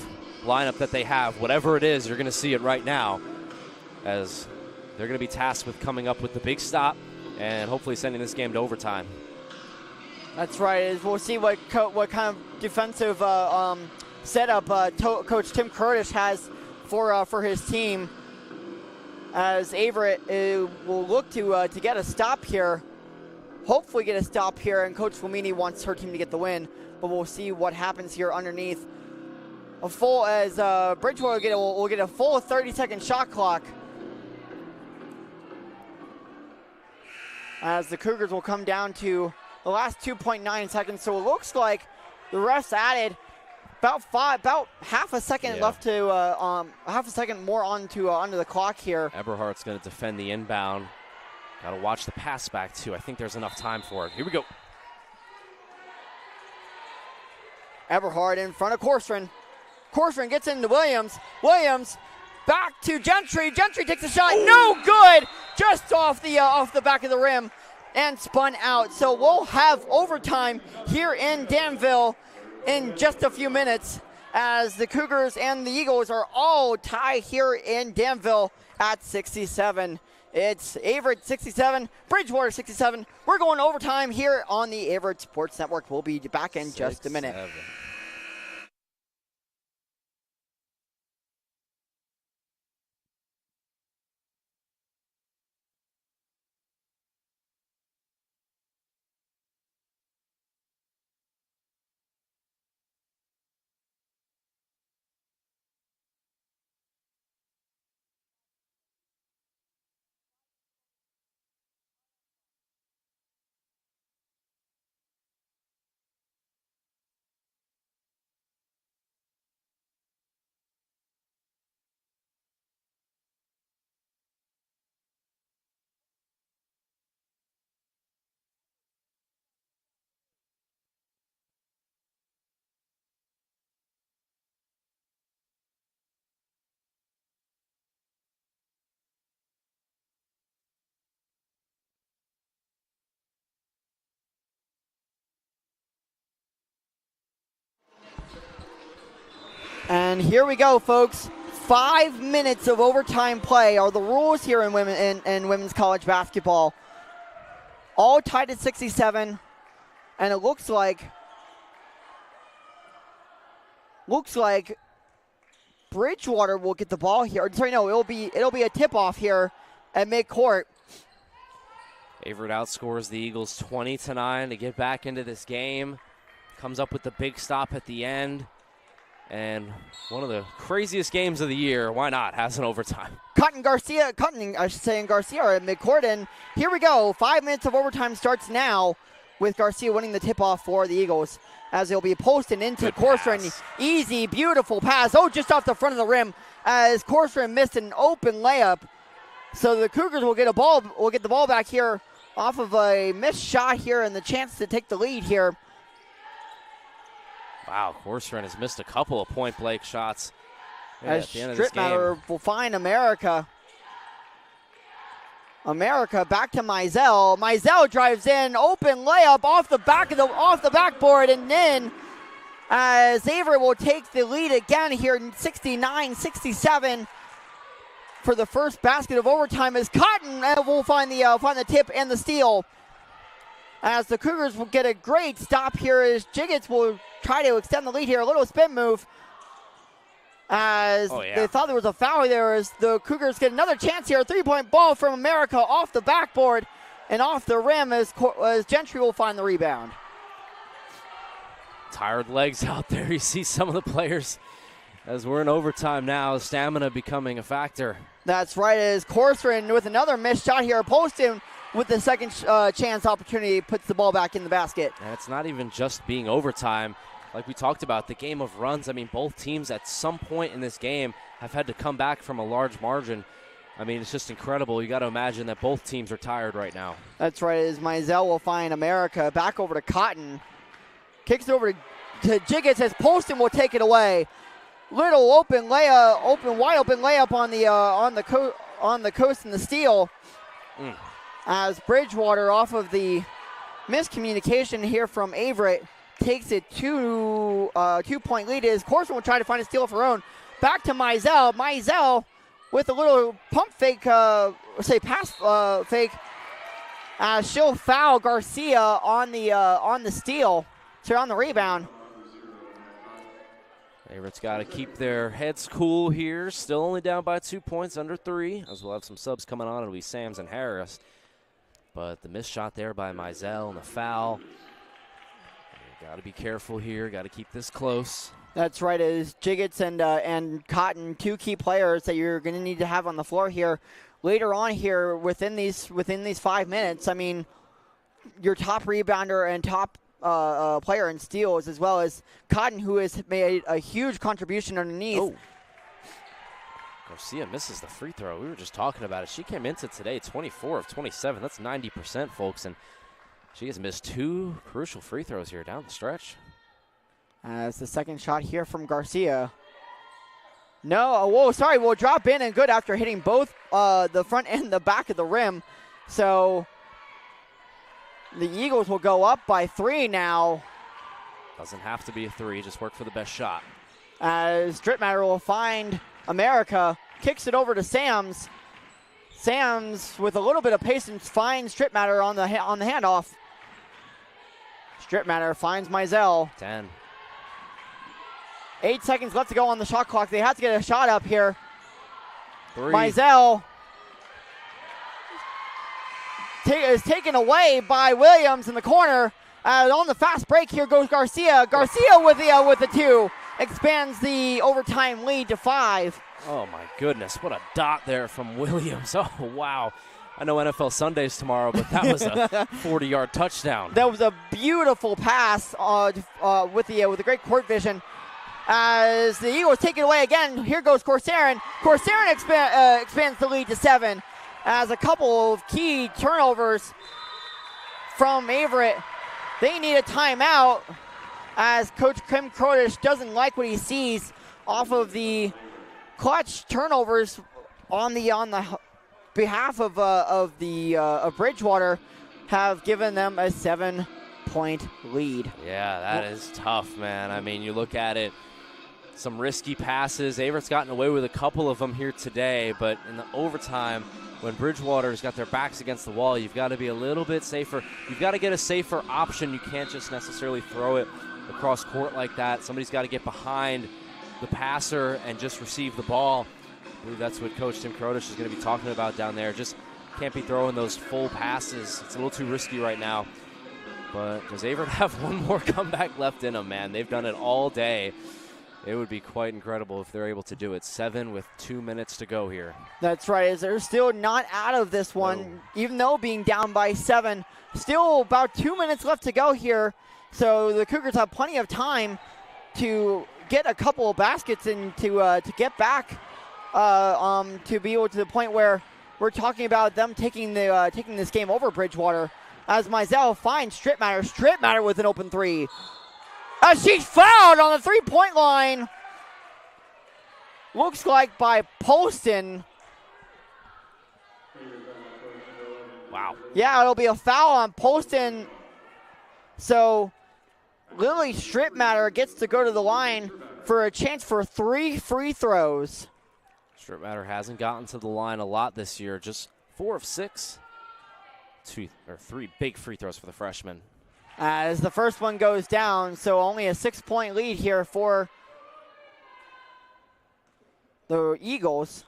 S1: lineup that they have. Whatever it is, you're going to see it right now, as they're going to be tasked with coming up with the big stop and hopefully sending this game to overtime.
S2: That's right. We'll see what kind of defensive setup Coach Tim Curtis has for his team, as Averett will look to get a stop here. Hopefully get a stop here, and Coach Flamini wants her team to get the win, but we'll see what happens here underneath. Bridgewater will get a full 30-second shot clock, as the Cougars will come down to the last 2.9 seconds. So it looks like the refs added about half a second left to half a second more onto the clock here.
S1: Eberhardt's going to defend the inbound. Got to watch the pass back too. I think there's enough time for it. Here we go.
S2: Eberhardt in front of Corcoran. Corcoran gets into Williams. Williams back to Gentry. Gentry takes a shot. No good. Just off the back of the rim and spun out. So we'll have overtime here in Danville in just a few minutes, as the Cougars and the Eagles are all tied here in Danville at 67. It's Averett 67, Bridgewater 67. We're going overtime here on the Averett Sports Network. We'll be back in just a minute.
S1: 6-7.
S2: And here we go, folks. 5 minutes of overtime play are the rules here in women's college basketball. All tied at 67, and it looks like Bridgewater will get the ball here. Sorry, no, it'll be a tip-off here at midcourt.
S1: Averett outscores the Eagles 20-9 to get back into this game. Comes up with the big stop at the end. And one of the craziest games of the year, why not, has an overtime.
S2: Garcia at midcourt, and here we go. 5 minutes of overtime starts now, with Garcia winning the tip-off for the Eagles, as he'll be posting into Corcoran. Easy, beautiful pass. Oh, just off the front of the rim, as Corcoran missed an open layup. So the Cougars will get the ball back here off of a missed shot here, and the chance to take the lead here.
S1: Wow, Corcoran has missed a couple of point-blank shots
S2: As
S1: at the end of this game.
S2: Strittmatter will find America. America back to Mizell. Mizell drives in, open layup off the backboard, and then as Averett will take the lead again here, 69-67 for the first basket of overtime, as Cotton will find the tip and the steal. As the Cougars will get a great stop here, as Jiggets will try to extend the lead here. A little spin move, as they thought there was a foul there, as the Cougars get another chance here. A three-point ball from America off the backboard and off the rim, as Gentry will find the rebound.
S1: Tired legs out there. You see some of the players as we're in overtime now. Stamina becoming a factor.
S2: That's right, as Corcoran with another missed shot here. Poston with the second chance opportunity, puts the ball back in the basket.
S1: And it's not even just being overtime. Like we talked about, the game of runs. I mean, both teams at some point in this game have had to come back from a large margin. I mean, it's just incredible. You got to imagine that both teams are tired right now.
S2: That's right, as Mizell will find America. Back over to Cotton. Kicks it over to Jiggets as Poston will take it away. Little wide open layup on the coast and the steal. As Bridgewater, off of the miscommunication here from Averett, takes it to 2-point lead. As Corson will try to find a steal of her own. Back to Mizell. Mizell with a little pump fake, pass fake. She'll foul Garcia on the steal. So on the rebound.
S1: Averett's got to keep their heads cool here. Still only down by 2 points, under 3, as we'll have some subs coming on. It'll be Sams and Harris. But the missed shot there by Mizell and the foul. Got to be careful here. Got to keep this close.
S2: That's right. As Jiggets and Cotton, 2 key players that you're going to need to have on the floor here later on here within these 5 minutes. I mean, your top rebounder and top player in steals, as well as Cotton, who has made a huge contribution underneath.
S1: Oh. Garcia misses the free throw. We were just talking about it. She came into today 24 of 27. That's 90%, folks, and she has missed 2 crucial free throws here down the stretch.
S2: As the second shot here from Garcia. No, will drop in and good after hitting both the front and the back of the rim. So the Eagles will go up by 3 now.
S1: Doesn't have to be a 3, just work for the best shot.
S2: As Strittmatter will find America, kicks it over to Sams. Sams, with a little bit of patience, finds Strittmatter on the handoff. Strittmatter finds Mizell.
S1: 10.
S2: 8 seconds left to go on the shot clock. They have to get a shot up here.
S1: 3.
S2: Mizell is taken away by Williams in the corner. On the fast break, here goes Garcia. Garcia with the 2 expands the overtime lead to 5.
S1: Oh my goodness, what a dot there from Williams. Oh wow. I know NFL Sunday's tomorrow, but that was a 40-yard touchdown.
S2: That was a beautiful pass with the great court vision. As the Eagles take it away again, here goes Corsarin. Corsarin expands the lead to 7. As a couple of key turnovers from Averett. They need a timeout as Coach Kim Krodish doesn't like what he sees off of the clutch turnovers on the behalf of Bridgewater, have given them a 7-point lead.
S1: Yeah, that is tough, man. I mean, you look at it, some risky passes. Averett's gotten away with a couple of them here today, but in the overtime, when Bridgewater's got their backs against the wall, you've got to be a little bit safer. You've got to get a safer option. You can't just necessarily throw it across court like that. Somebody's got to get behind the passer and just receive the ball. I believe that's what Coach Tim Krodish is going to be talking about down there. Just can't be throwing those full passes. It's a little too risky right now. But does Averett have one more comeback left in them, man? They've done it all day. It would be quite incredible if they're able to do it. 7 with 2 minutes to go here.
S2: That's right, as they're still not out of this one, even though being down by 7. Still about 2 minutes left to go here. So the Cougars have plenty of time to get a couple of baskets and to get back to be able to the point where we're talking about them taking this game over Bridgewater. As Mizell finds Strittmatter. Strittmatter with an open 3. As she's fouled on the 3-point line. Looks like by Poston.
S1: Wow.
S2: Yeah, it'll be a foul on Poston. So Lily Strittmatter gets to go to the line for a chance for 3 free throws.
S1: Strittmatter hasn't gotten to the line a lot this year. Just 4 of 6. 3 big free throws for the freshman.
S2: As the first one goes down, so only a 6-point lead here for the Eagles.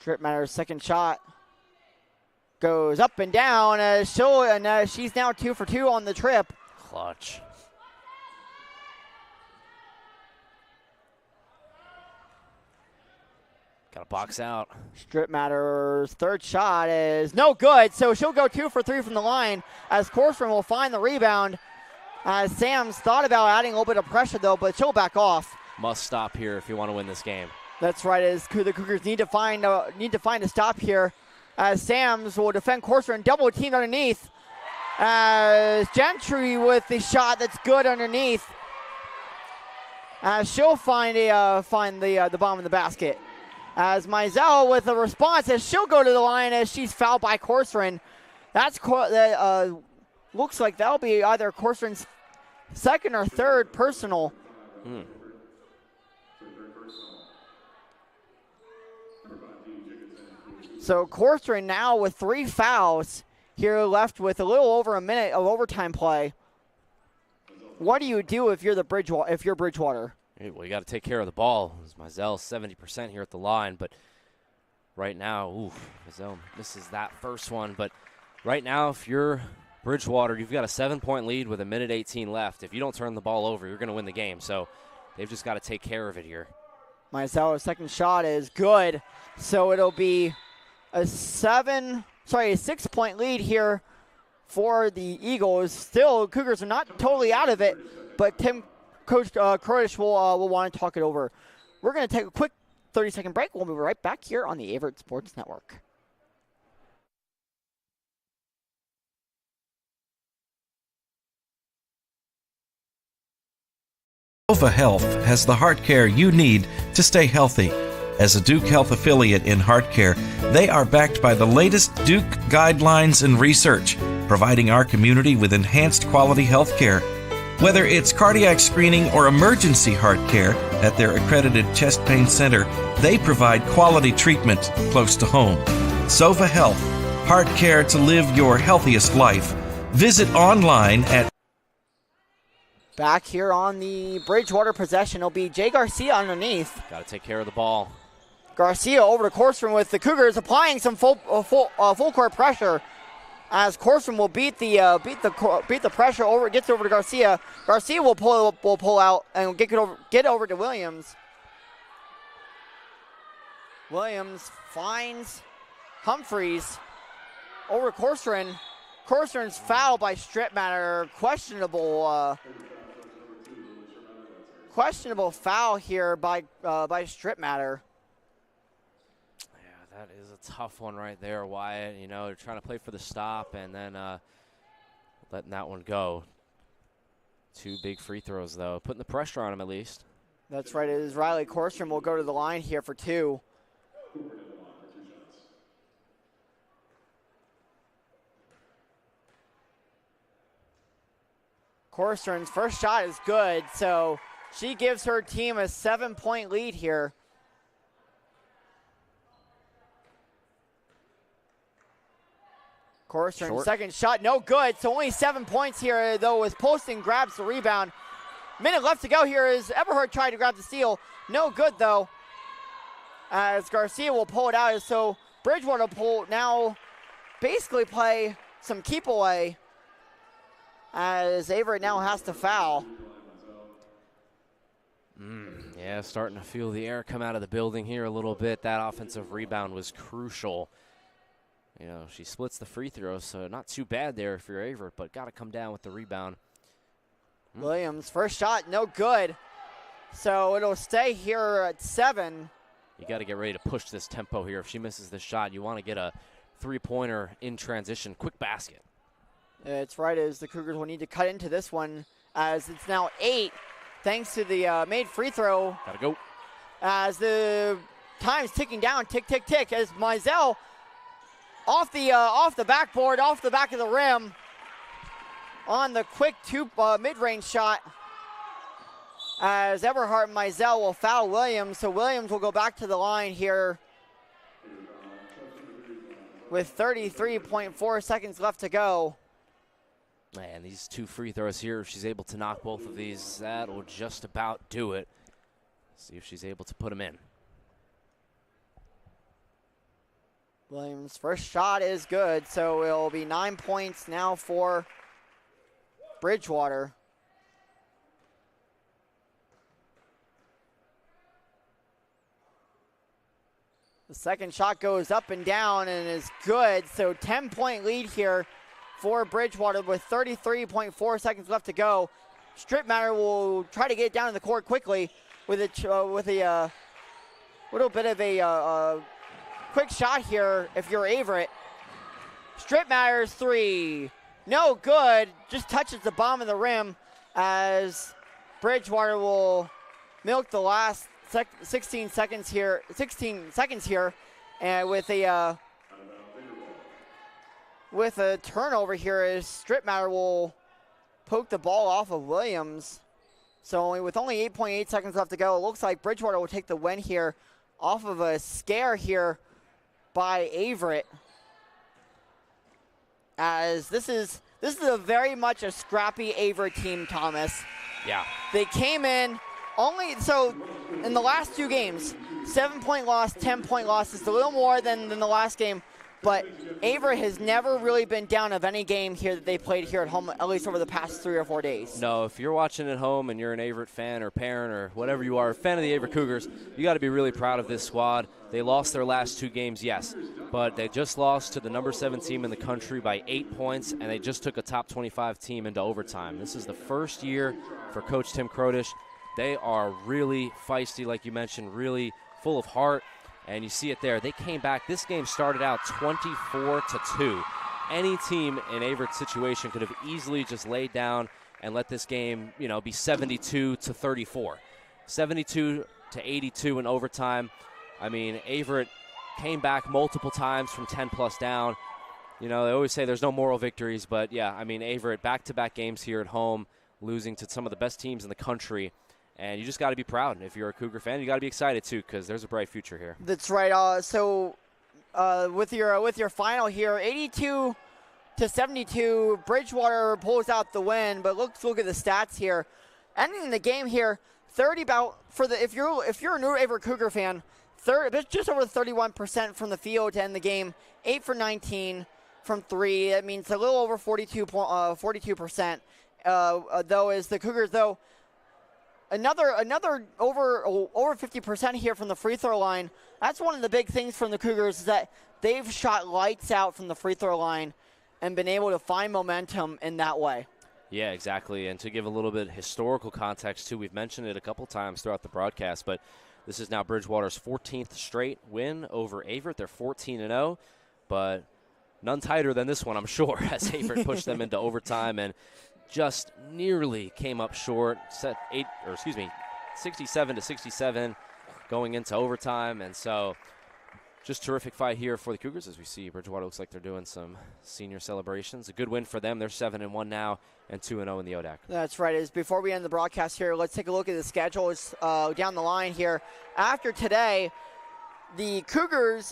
S2: Strittmatter's second shot goes up and down as she's now 2 for 2 on the trip.
S1: Clutch. Got to box out.
S2: Strip Matter's third shot is no good, so she'll go 2 for 3 from the line as Corcoran will find the rebound. As Sam's thought about adding a little bit of pressure, though, but she'll back off.
S1: Must stop here if you want to win this game.
S2: That's right, as the Cougars need to find a stop here. As Sam's will defend Corcoran, double teamed underneath. As Gentry with the shot that's good underneath. As she'll find the bomb in the basket. As Mizell with a response, as she'll go to the line as she's fouled by Corcoran. Looks like that'll be either Corcoran's second or third personal. So Corcoran now with 3 fouls here, left with a little over a minute of overtime play. What do you do if you're Bridgewater?
S1: Hey, well, you got to take care of the ball. Mizell 70% here at the line, but right now, Mizell misses that first one. But right now, if you're Bridgewater, you've got a 7-point lead with 1:18 left. If you don't turn the ball over, you're going to win the game. So they've just got to take care of it here.
S2: Mizell's second shot is good, so it'll be a 6-point lead here for the Eagles. Still, Cougars are not totally out of it, but Coach Kurdish will want to talk it over. We're going to take a quick 30-second break. We'll be right back here on the Averett Sports Network.
S3: Nova Health has the heart care you need to stay healthy. As a Duke Health affiliate in heart care, they are backed by the latest Duke guidelines and research, providing our community with enhanced quality health care. Whether it's cardiac screening or emergency heart care at their accredited chest pain center, they provide quality treatment close to home. Sova Health, heart care to live your healthiest life. Visit online at...
S2: Back here on the Bridgewater possession, it'll be Jay Garcia underneath.
S1: Got to take care of the ball.
S2: Garcia over to Corcoran with the Cougars applying some full court pressure. As Corcoran will beat the pressure over, gets over to Garcia. Garcia will pull out and get over to Williams. Williams finds Humphreys over Corcoran. Corcoran's fouled by Strip Matter. Questionable foul here by Strip Matter.
S1: Yeah, that is a tough one right there, Wyatt. You know, they're trying to play for the stop and then letting that one go. 2 big free throws, though. Putting the pressure on him at least.
S2: That's right. It is Riley Corcoran will go to the line here for 2. Corcoran's first shot is good, so she gives her team a 7-point lead here. Corcoran's second shot, no good. So only 7 points here, though, as Poston grabs the rebound. Minute left to go here as Eberhardt tried to grab the steal. No good, though, as Garcia will pull it out. So Bridgewater will now basically play some keep away as Averett now has to foul.
S1: Yeah, starting to feel the air come out of the building here a little bit. That offensive rebound was crucial. You know, she splits the free throws, so not too bad there if you're Averett, but got to come down with the rebound.
S2: Williams, first shot, no good. So it'll stay here at 7.
S1: You got to get ready to push this tempo here. If she misses this shot, you want to get a 3-pointer in transition, quick basket.
S2: It's right, as the Cougars will need to cut into this one, as it's now 8, thanks to the made free throw.
S1: Gotta go.
S2: As the time's ticking down, tick, tick, tick, as Mizell off the backboard, off the back of the rim, on the quick mid-range shot. As Eberhardt and Mizell will foul Williams, so Williams will go back to the line here with 33.4 seconds left to go.
S1: Man, these 2 free throws here, if she's able to knock both of these, that will just about do it. See if she's able to put them in.
S2: Williams' first shot is good, so it'll be 9 points now for Bridgewater. The second shot goes up and down and is good. So 10-point lead here for Bridgewater with 33.4 seconds left to go. Strittmatter will try to get it down in the court quickly with a little bit of a quick shot here if you're Averett. Strittmatter's three. No good. Just touches the bottom of the rim as Bridgewater will milk the last 16 seconds here, and with a turnover here as Strittmatter will poke the ball off of Williams. So with only 8.8 seconds left to go, it looks like Bridgewater will take the win here off of a scare here by Averett. As this is a very much a scrappy Averett team, Thomas.
S1: Yeah.
S2: They came in so in the last two games, 7-point loss, 10-point loss. It's a little more than the last game, but Averett has never really been down of any game here that they played here at home, at least over the past 3 or 4 days.
S1: No, if you're watching at home and you're an Averett fan or parent or whatever you are, a fan of the Averett Cougars, you got to be really proud of this squad. They lost their last 2 games, yes, but they just lost to the number 7 team in the country by 8 points, and they just took a top 25 team into overtime. This is the first year for Coach Tim Krodish. They are really feisty, like you mentioned, really full of heart, and you see it there. They came back. This game started out 24-2. Any team in Averett's situation could have easily just laid down and let this game, be 72-34. 72-82 in overtime. I mean, Averett came back multiple times from 10-plus down. They always say there's no moral victories, but, yeah, I mean, Averett, back-to-back games here at home, losing to some of the best teams in the country. And you just got to be proud. If you're a Cougar fan, you got to be excited, too, because there's a bright future here.
S2: That's right. So with your final here, 82-72, Bridgewater pulls out the win, but let's look at the stats here. Ending the game here, if you're a new Averett Cougar fan, just over 31% from the field to end the game, 8 for 19 from 3. That means a little over 42%. Though as the Cougars another over 50% here from the free throw line. That's one of the big things from the Cougars is that they've shot lights out from the free throw line and been able to find momentum in that way.
S1: Yeah, exactly. And to give a little bit of historical context, too, we've mentioned it a couple times throughout the broadcast, but this is now Bridgewater's 14th straight win over Averett. They're 14-0, but none tighter than this one, I'm sure, as Averett pushed them into overtime and just nearly came up short, 67-67 going into overtime. And so just terrific fight here for the Cougars as we see Bridgewater looks like they're doing some senior celebrations. A good win for them. They're 7-1 now and 2-0 in the ODAC.
S2: That's right. Before we end the broadcast here, let's take a look at the schedules down the line here. After today, the Cougars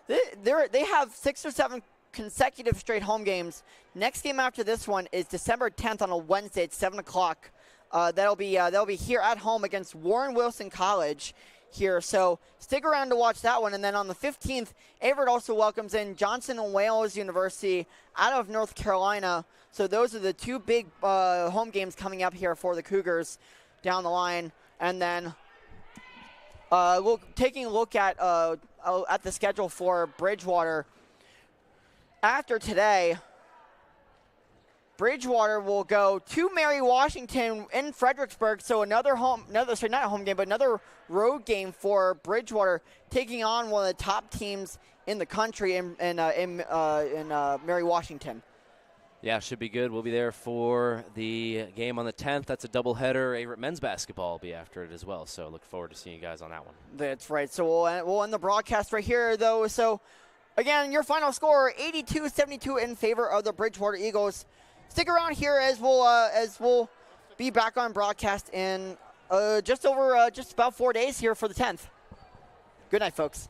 S2: they have 6 or 7 consecutive straight home games. Next game after this one is December 10th on a Wednesday at 7 o'clock. That'll be here at home against Warren Wilson College here. So stick around to watch that one. And then on the 15th, Averett also welcomes in Johnson & Wales University out of North Carolina. So those are the 2 big home games coming up here for the Cougars down the line. And then taking a look at the schedule for Bridgewater. After today, Bridgewater will go to Mary Washington in Fredericksburg. So another road game for Bridgewater, taking on one of the top teams in the country in Mary Washington.
S1: Yeah, should be good. We'll be there for the game on the 10th. That's a doubleheader. Averett men's basketball will be after it as well. So look forward to seeing you guys on that one.
S2: That's right. So we'll end the broadcast right here, though. So again, your final score, 82-72 in favor of the Bridgewater Eagles. Stick around here as we'll be back on broadcast in just about 4 days here for the 10th. Good night, folks.